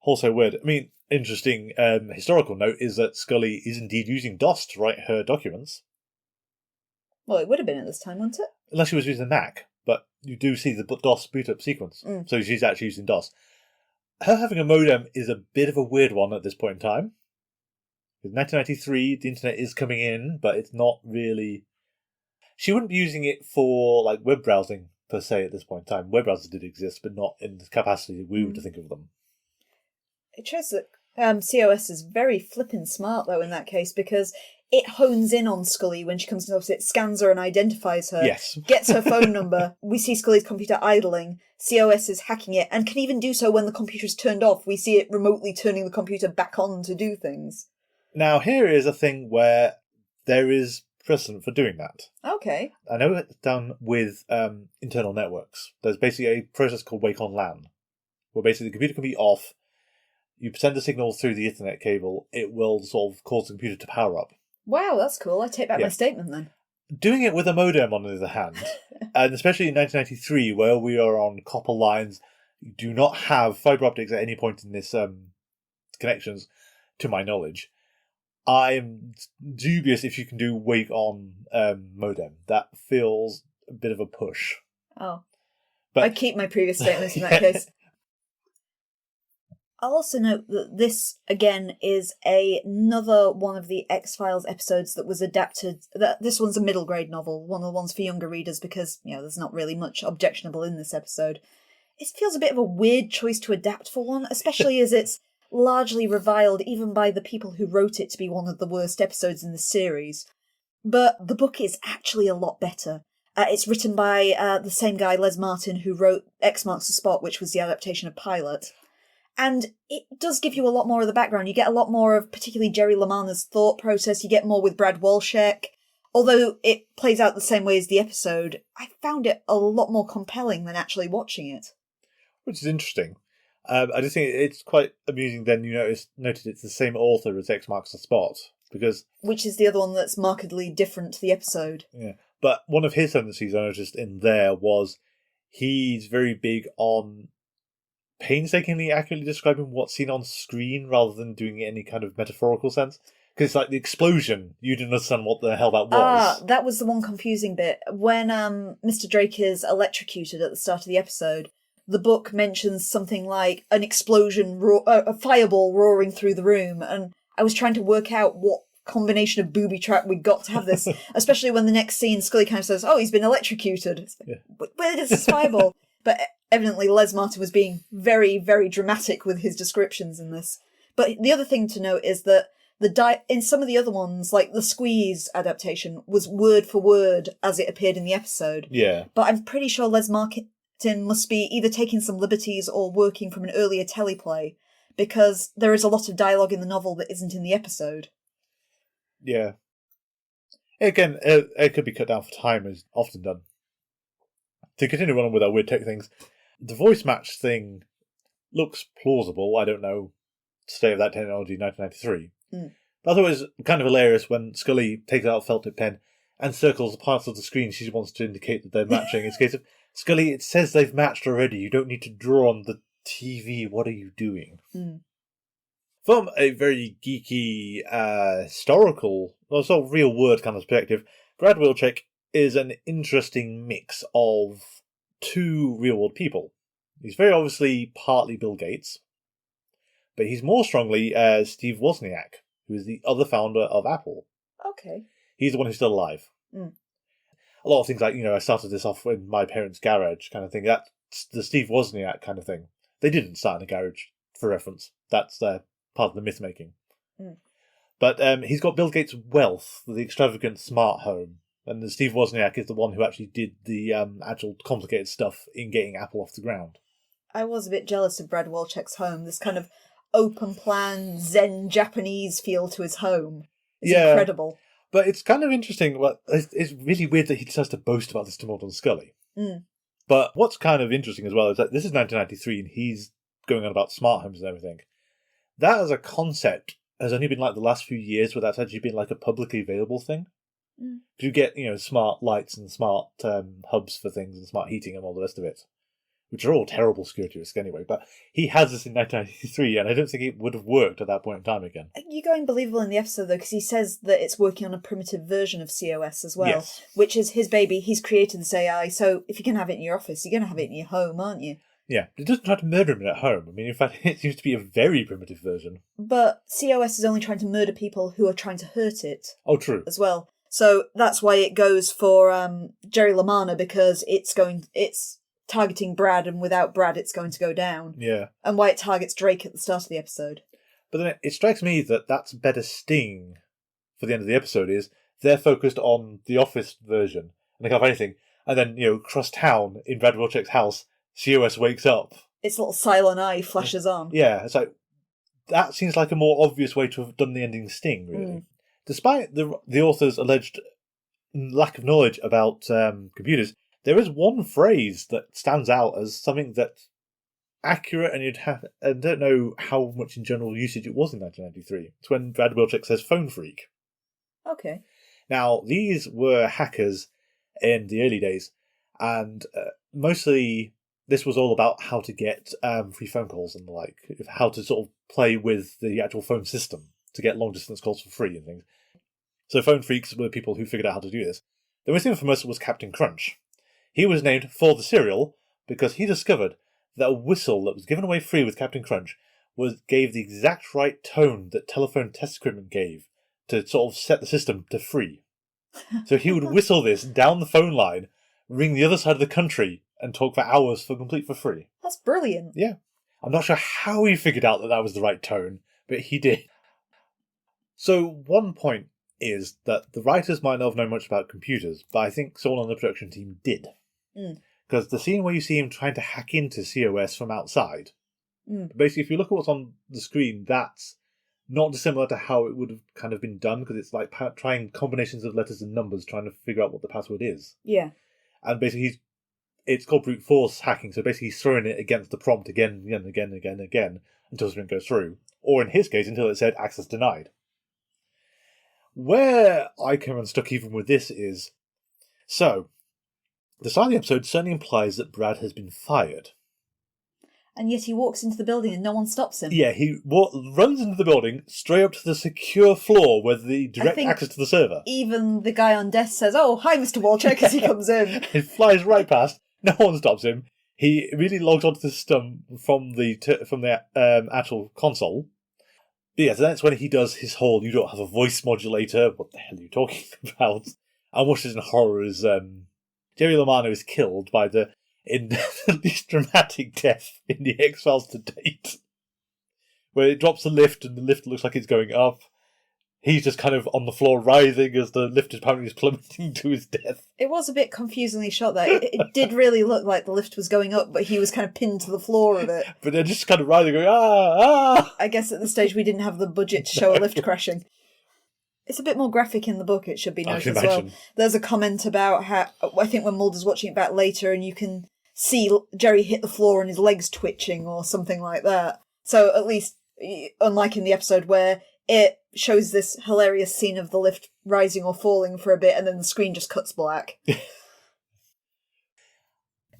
also weird. I mean, interesting historical note is that Scully is indeed using DOS to write her documents. Well, it would have been at this time, wouldn't it? Unless she was using Mac, but you do see the DOS boot-up sequence. So she's actually using DOS. Her having a modem is a bit of a weird one at this point in time. In 1993, the internet is coming in, but it's not really... She wouldn't be using it for like web browsing per se at this point in time. Web browsers did exist, but not in the capacity that we would think of them. It shows that COS is very flippin' smart, though, in that case, because it hones in on Scully when she comes to it, scans her and identifies her, yes. Gets her phone number. We see Scully's computer idling. COS is hacking it, and can even do so when the computer is turned off. We see it remotely turning the computer back on to do things. Now, here is a thing where there is precedent for doing that. Okay. I know it's done with internal networks. There's basically a process called wake on LAN, where basically the computer can be off, you send a signal through the Ethernet cable, it will sort of cause the computer to power up. Wow, that's cool. I take back my statement then. Doing it with a modem, on the other hand, and especially in 1993, where we are on copper lines, you do not have fibre optics at any point in this connections, to my knowledge. I'm dubious if you can do wake on modem. That feels a bit of a push. Oh. But I keep my previous statements in that case. I'll also note that this, again, is another one of the X-Files episodes that was adapted. This one's a middle grade novel, one of the ones for younger readers, because, there's not really much objectionable in this episode. It feels a bit of a weird choice to adapt for one, especially as it's largely reviled even by the people who wrote it to be one of the worst episodes in the series. But the book is actually a lot better. It's written by the same guy, Les Martin, who wrote X Marks the Spot, which was the adaptation of Pilot. And it does give you a lot more of the background. You get a lot more of particularly Jerry LaManna's thought process. You get more with Brad Walshek. Although it plays out the same way as the episode, I found it a lot more compelling than actually watching it. Which is interesting. I just think it's quite amusing then you noted it's the same author as X Marks the Spot, because... Which is the other one that's markedly different to the episode. Yeah, but one of his tendencies I noticed in there was he's very big on painstakingly accurately describing what's seen on screen rather than doing it in any kind of metaphorical sense. Because it's like the explosion, you didn't understand what the hell that was. That was the one confusing bit. When Mr. Drake is electrocuted at the start of the episode, the book mentions something like an explosion, a fireball roaring through the room, and I was trying to work out what combination of booby trap we got to have this, especially when the next scene Scully kind of says, "Oh, he's been electrocuted." Yeah. Where is this fireball? But evidently Les Martin was being very, very dramatic with his descriptions in this. But the other thing to note is that in some of the other ones, like the Squeeze adaptation, was word for word as it appeared in the episode. Yeah. But I'm pretty sure Les Martin must be either taking some liberties or working from an earlier teleplay, because there is a lot of dialogue in the novel that isn't in the episode. Yeah. Again, it could be cut down for time, as often done. To continue on with our weird tech things, the voice match thing looks plausible. I don't know the state of that technology in 1993. But I thought it was kind of hilarious when Scully takes out a felt tip pen and circles the parts of the screen she wants to indicate that they're matching. It's a case of, Scully, it says they've matched already. You don't need to draw on the TV. What are you doing? From a very geeky, historical, also real world kind of perspective, Brad Wilczek is an interesting mix of two real world people. He's very obviously partly Bill Gates, but he's more strongly Steve Wozniak, who is the other founder of Apple. Okay. He's the one who's still alive. A lot of things like, I started this off in my parents' garage kind of thing. That's the Steve Wozniak kind of thing. They didn't start in a garage, for reference. That's part of the myth-making. But he's got Bill Gates' wealth, the extravagant smart home. And Steve Wozniak is the one who actually did the actual complicated stuff in getting Apple off the ground. I was a bit jealous of Brad Wolchek's home, this kind of open plan, Zen Japanese feel to his home. It's incredible. But it's kind of interesting. Well, it's really weird that he decides to boast about this to Mulder and Scully. Mm. But what's kind of interesting as well is that this is 1993 and he's going on about smart homes and everything. That as a concept has only been like the last few years where that's actually been like a publicly available thing. Mm. You get, smart lights and smart hubs for things and smart heating and all the rest of it, which are all terrible security risk anyway. But he has this in 1993, and I don't think it would have worked at that point in time again. You're going believable in the episode, though, because he says that it's working on a primitive version of COS as well, yes. Which is his baby. He's created this AI, so if you can have it in your office, you're going to have it in your home, aren't you? Yeah, it doesn't try to murder him at home. I mean, in fact, it seems to be a very primitive version. But COS is only trying to murder people who are trying to hurt it. Oh, true. As well. So that's why it goes for Jerry LaManna, because it's targeting Brad, and without Brad it's going to go down. Yeah. And why it targets Drake at the start of the episode. But then it strikes me that that's a better sting for the end of the episode is they're focused on the office version, and they can't have anything. And then, across town, in Brad Wilczek's house, COS wakes up. Its little silent eye flashes on. Yeah, it's like, that seems like a more obvious way to have done the ending sting, really. Mm. Despite the author's alleged lack of knowledge about computers, there is one phrase that stands out as something that's accurate, and I don't know how much in general usage it was in 1993. It's when Brad Wilczek says phone freak. Okay. Now, these were hackers in the early days, and mostly this was all about how to get free phone calls and the like, how to sort of play with the actual phone system to get long-distance calls for free and things. So phone freaks were people who figured out how to do this. The most infamous was Captain Crunch. He was named for the cereal because he discovered that a whistle that was given away free with Captain Crunch gave the exact right tone that telephone test equipment gave to sort of set the system to free. So he would whistle this down the phone line, ring the other side of the country, and talk for hours for free. That's brilliant. Yeah. I'm not sure how he figured out that was the right tone, but he did. So one point is that the writers might not have known much about computers, but I think someone on the production team did. Because the scene where you see him trying to hack into COS from outside, basically if you look at what's on the screen, that's not dissimilar to how it would have kind of been done, because it's like trying combinations of letters and numbers, trying to figure out what the password is. Yeah. And basically it's called brute force hacking, so basically he's throwing it against the prompt again and again and again and again until something goes through. Or in his case, until it said access denied. Where I come unstuck even with this is, so, the start of the episode certainly implies that Brad has been fired. And yet he walks into the building and no one stops him. Yeah, he runs into the building, straight up to the secure floor with the direct access to the server. Even the guy on desk says, "Oh, hi, Mr. Wolchek," as he comes in. He flies right past, no one stops him. He immediately logs onto the system from the actual console. But yeah, so that's when he does his whole, you don't have a voice modulator, what the hell are you talking about? And watches in horror as Jerry LaManna is killed by the least dramatic death in the X-Files to date. Where it drops the lift and the lift looks like it's going up. He's just kind of on the floor writhing as the lift apparently is plummeting to his death. It was a bit confusingly shot there. It did really look like the lift was going up, but he was kind of pinned to the floor of it. But they're just kind of writhing, going, ah! I guess at the stage we didn't have the budget to show a lift crashing. It's a bit more graphic in the book, it should be noted as well. There's a comment about how, I think when Mulder's watching it back later, and you can see Jerry hit the floor and his legs twitching or something like that. So at least, unlike in the episode where it shows this hilarious scene of the lift rising or falling for a bit and then the screen just cuts black.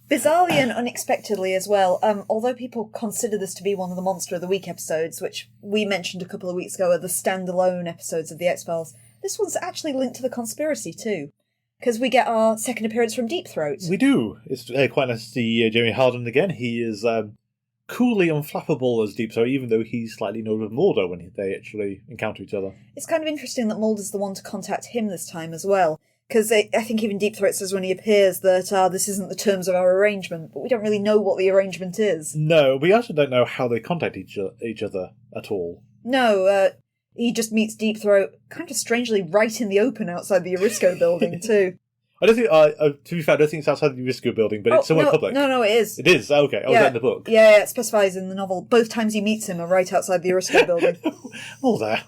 Bizarrely and unexpectedly as well, although people consider this to be one of the Monster of the Week episodes, which we mentioned a couple of weeks ago are the standalone episodes of the X-Files, this one's actually linked to the conspiracy too. Because we get our second appearance from Deep Throat. We do. It's quite nice to see Jeremy Harden again. He is coolly unflappable as Deep Throat, even though he's slightly annoyed with Mulder when they actually encounter each other. It's kind of interesting that Mulder's the one to contact him this time as well. Because I think even Deep Throat says when he appears that this isn't the terms of our arrangement, but we don't really know what the arrangement is. No, we also don't know how they contact each other at all. No, He just meets Deep Throat kind of strangely right in the open outside the Erisco building, too. I don't think, to be fair, I don't think it's outside the Erisco building, but it's somewhere public. No, it is. It is? Okay. Was that in the book? Yeah, it specifies in the novel. Both times he meets him are right outside the Erisco building. Mulder.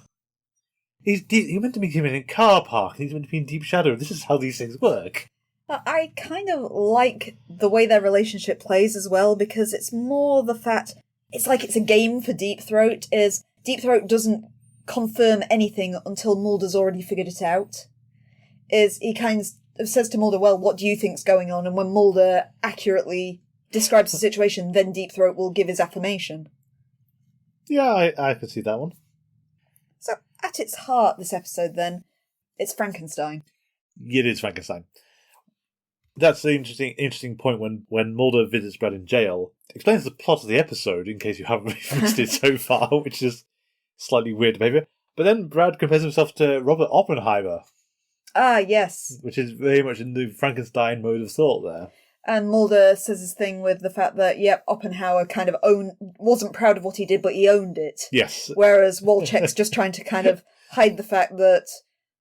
You're meant to meet him in a car park, and he's meant to be in Deep Shadow. This is how these things work. I kind of like the way their relationship plays as well, because it's more the fact... It's like it's a game for Deep Throat, is Deep Throat doesn't confirm anything until Mulder's already figured it out. Is he kind of says to Mulder, well, what do you think's going on? And when Mulder accurately describes the situation, then Deep Throat will give his affirmation. Yeah, I could see that one. So, at its heart, this episode, then, it's Frankenstein. It is Frankenstein. That's the interesting point when Mulder visits Brad in jail. Explains the plot of the episode, in case you haven't missed it so far, which is slightly weird behaviour. But then Brad compares himself to Robert Oppenheimer. Ah, yes. Which is very much in the Frankenstein mode of thought there. And Mulder says his thing with the fact that, Oppenheimer kind of wasn't proud of what he did, but he owned it. Yes. Whereas Wolchek's just trying to kind of hide the fact that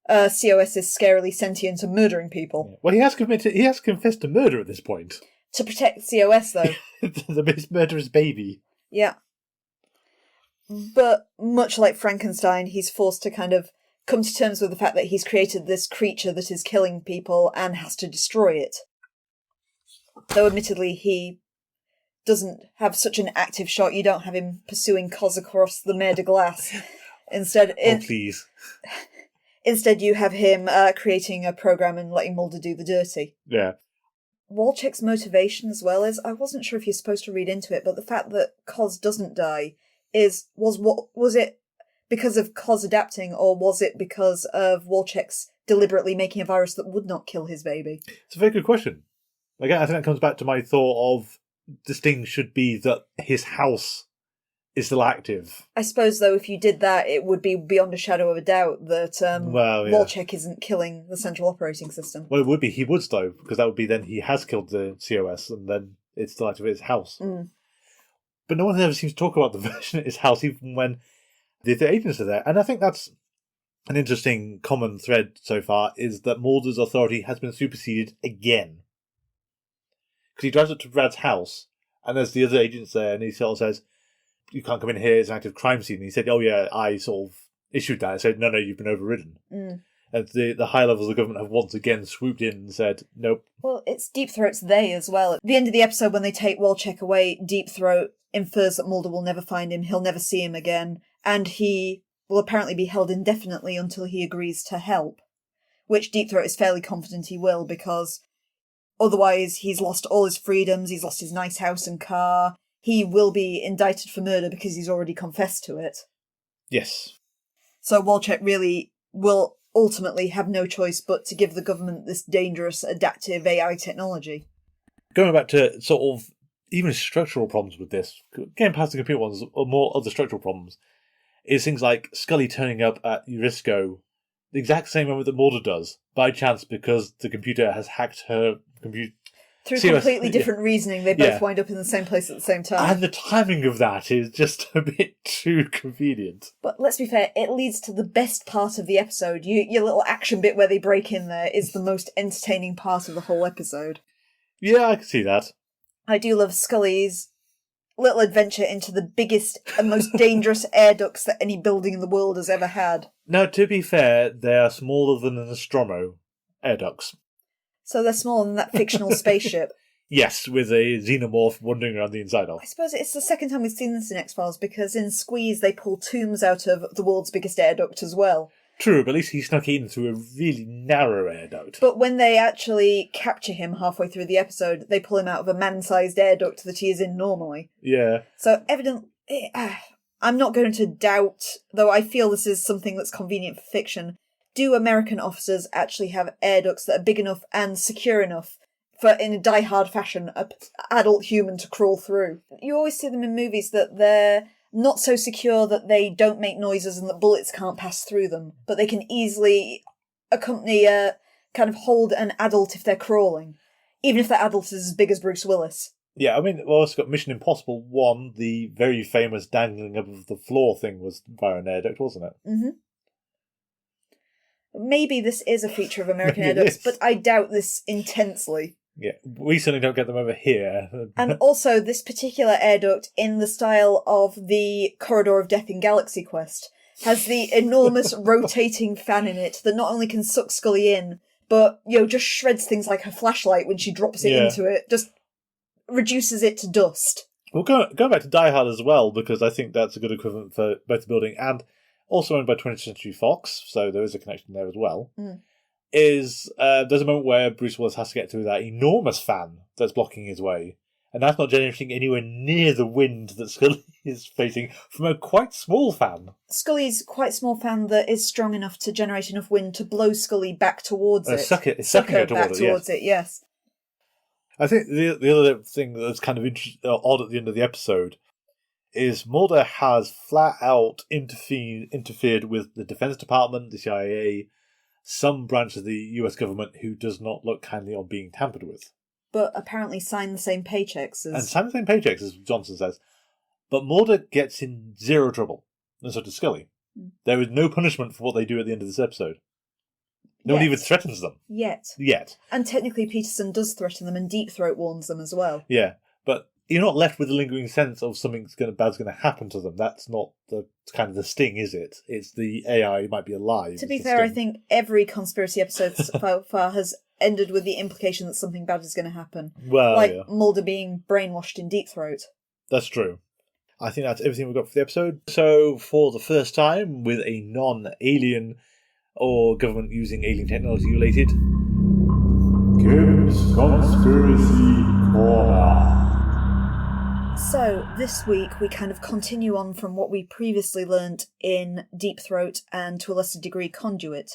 COS is scarily sentient and murdering people. Well, he has confessed to murder at this point. To protect COS, though. the murderous baby. Yeah. But much like Frankenstein, he's forced to kind of come to terms with the fact that he's created this creature that is killing people and has to destroy it. Though admittedly he doesn't have such an active shot, you don't have him pursuing Cos across the mer de glace. Instead, please. Instead you have him creating a program and letting Mulder do the dirty. Yeah. Wolchek's motivation as well is, I wasn't sure if you're supposed to read into it, but the fact that Cos doesn't die was it because of Cos adapting, or was it because of Wolchek's deliberately making a virus that would not kill his baby? It's a very good question. Again, I think that comes back to my thought of this thing should be that his house is still active. I suppose, though, if you did that, it would be beyond a shadow of a doubt that Wolchek isn't killing the central operating system. Well, it would be. He would, though, because that would be then he has killed the COS, and then it's still active at his house. Mm. But no one ever seems to talk about the version at his house, even when the agents are there. And I think that's an interesting common thread so far, is that Mulder's authority has been superseded again. Because he drives up to Brad's house, and there's the other agents there, and he sort of says, you can't come in here, it's an active crime scene. And he said, oh yeah, I sort of issued that. I said, no, you've been overridden. Mm. And the high levels of the government have once again swooped in and said, nope. Well, it's Deep Throat's they as well. At the end of the episode, when they take Wolchek away, Deep Throat infers that Mulder will never find him, he'll never see him again, and he will apparently be held indefinitely until he agrees to help. Which Deep Throat is fairly confident he will, because otherwise he's lost all his freedoms, he's lost his nice house and car. He will be indicted for murder because he's already confessed to it. Yes. So Wolchek really will ultimately have no choice but to give the government this dangerous adaptive AI technology. Going back to sort of even structural problems with this, getting past the computer ones, or more other structural problems, is things like Scully turning up at Erisco the exact same moment that Mulder does, by chance, because the computer has hacked her computer. Through completely different reasoning, they both wind up in the same place at the same time. And the timing of that is just a bit too convenient. But let's be fair, it leads to the best part of the episode. Your little action bit where they break in there is the most entertaining part of the whole episode. Yeah, I can see that. I do love Scully's little adventure into the biggest and most dangerous air ducts that any building in the world has ever had. Now, to be fair, they are smaller than an Nostromo air ducts. So they're smaller than that fictional spaceship. Yes, with a xenomorph wandering around the inside of. I suppose it's the second time we've seen this in X-Files, because in Squeeze they pull Toombs out of the world's biggest air duct as well. True, but at least he snuck in through a really narrow air duct. But when they actually capture him halfway through the episode, they pull him out of a man-sized air duct that he is in normally. Yeah. So evidently, I'm not going to doubt, though I feel this is something that's convenient for fiction, do American officers actually have air ducts that are big enough and secure enough for, in a die-hard fashion, an adult human to crawl through? You always see them in movies that they're not so secure that they don't make noises and that bullets can't pass through them, but they can easily hold an adult if they're crawling, even if that adult is as big as Bruce Willis. Yeah, I mean, we've also got Mission Impossible 1, the very famous dangling above the floor thing was via an air duct, wasn't it? Mm-hmm. Maybe this is a feature of American Maybe air it ducts, is. but I doubt this intensely. Yeah, we certainly don't get them over here. And also, this particular air duct, in the style of the Corridor of Death in Galaxy Quest, has the enormous rotating fan in it that not only can suck Scully in, but, just shreds things like her flashlight when she drops it into it, just reduces it to dust. We'll go back to Die Hard as well, because I think that's a good equivalent for both the building and also owned by 20th Century Fox, so there is a connection there as well. There's a moment where Bruce Willis has to get through that enormous fan that's blocking his way, and that's not generating anywhere near the wind that Scully is facing from a quite small fan. Scully's quite small fan that is strong enough to generate enough wind to blow Scully back towards it. Suck her towards it, yes. I think the other thing that's kind of odd at the end of the episode is Mulder has flat out interfered with the Defense Department, the CIA, some branch of the US government who does not look kindly on being tampered with. But apparently sign the same paychecks as... And sign the same paychecks, as Johnson says. But Mulder gets in zero trouble, and so does Scully. There is no punishment for what they do at the end of this episode. No one even threatens them. Yet. And technically Peterson does threaten them, and Deep Throat warns them as well. Yeah, but you're not left with a lingering sense of something bad's going to happen to them. That's not the kind of the sting, is it? It's the AI might be alive. To be fair, I think every conspiracy episode so far has ended with the implication that something bad is going to happen. Well, Mulder being brainwashed in Deep Throat. That's true. I think that's everything we've got for the episode. So, for the first time, with a non-alien or government using alien technology related, Kevin's Conspiracy Corner. So, this week we kind of continue on from what we previously learnt in Deep Throat and, to a lesser degree, Conduit.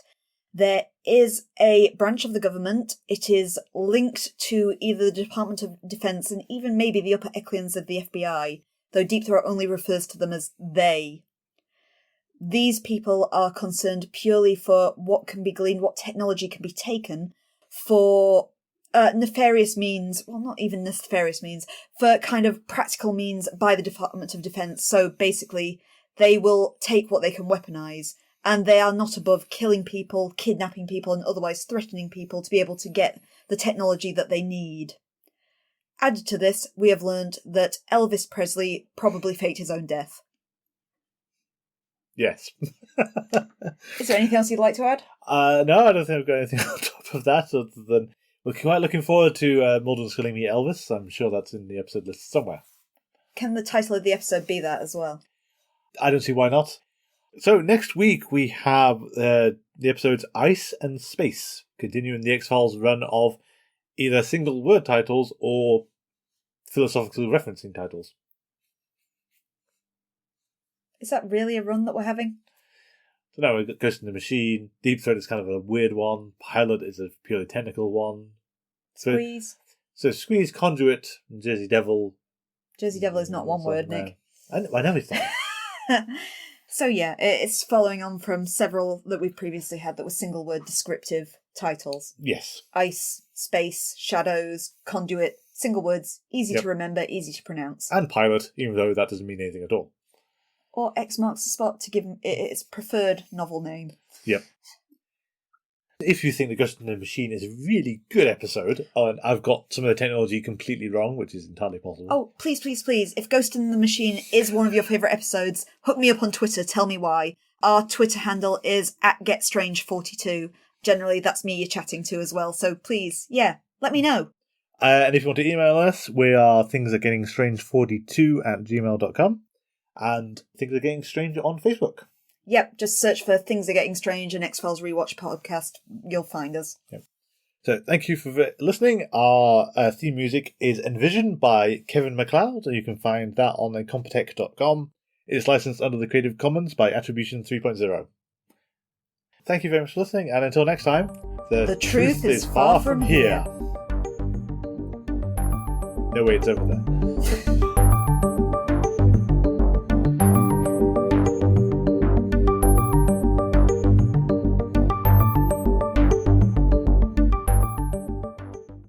There is a branch of the government. It is linked to either the Department of Defense and even maybe the upper echelons of the FBI, though Deep Throat only refers to them as they. These people are concerned purely for what can be gleaned, what technology can be taken for nefarious means, well, not even nefarious means, for kind of practical means by the Department of Defense. So basically, they will take what they can weaponize, and they are not above killing people, kidnapping people, and otherwise threatening people to be able to get the technology that they need. Added to this, we have learned that Elvis Presley probably faked his own death. Yes. Is there anything else you'd like to add? No, I don't think I've got anything on top of that, other than we're quite looking forward to Mulder and Scully meet Elvis. I'm sure that's in the episode list somewhere. Can the title of the episode be that as well? I don't see why not. So next week we have the episodes Ice and Space, continuing the X-Files run of either single word titles or philosophically referencing titles. Is that really a run that we're having? So now we've got Ghost in the Machine. Deep Throat is kind of a weird one. Pilot is a purely technical one. Squeeze. So Squeeze, Conduit, and Jersey Devil. Jersey Devil is not one word, Nick. I know it's not. So yeah, it's following on from several that we've previously had that were single word descriptive titles. Yes. Ice, Space, Shadows, Conduit, single words, easy to remember, easy to pronounce. And Pilot, even though that doesn't mean anything at all. Or X marks the spot to give it its preferred novel name. Yep. If you think the Ghost in the Machine is a really good episode, and I've got some of the technology completely wrong, which is entirely possible. Oh, please, please, please. If Ghost in the Machine is one of your favourite episodes, hook me up on Twitter, tell me why. Our Twitter handle is @GetStrange42. Generally, that's me you're chatting to as well, so please, let me know. And if you want to email us, we are thingsargettingstrange42@gmail.com. And Things Are Getting Strange on Facebook. Yep, just search for Things Are Getting Strange and X-Files Rewatch Podcast. You'll find us. Yep. So thank you for listening. Our theme music is Envisioned by Kevin MacLeod, and you can find that on incompetech.com. It is licensed under the Creative Commons by Attribution 3.0. Thank you very much for listening, and until next time, the truth is far from here. No, wait, it's over there.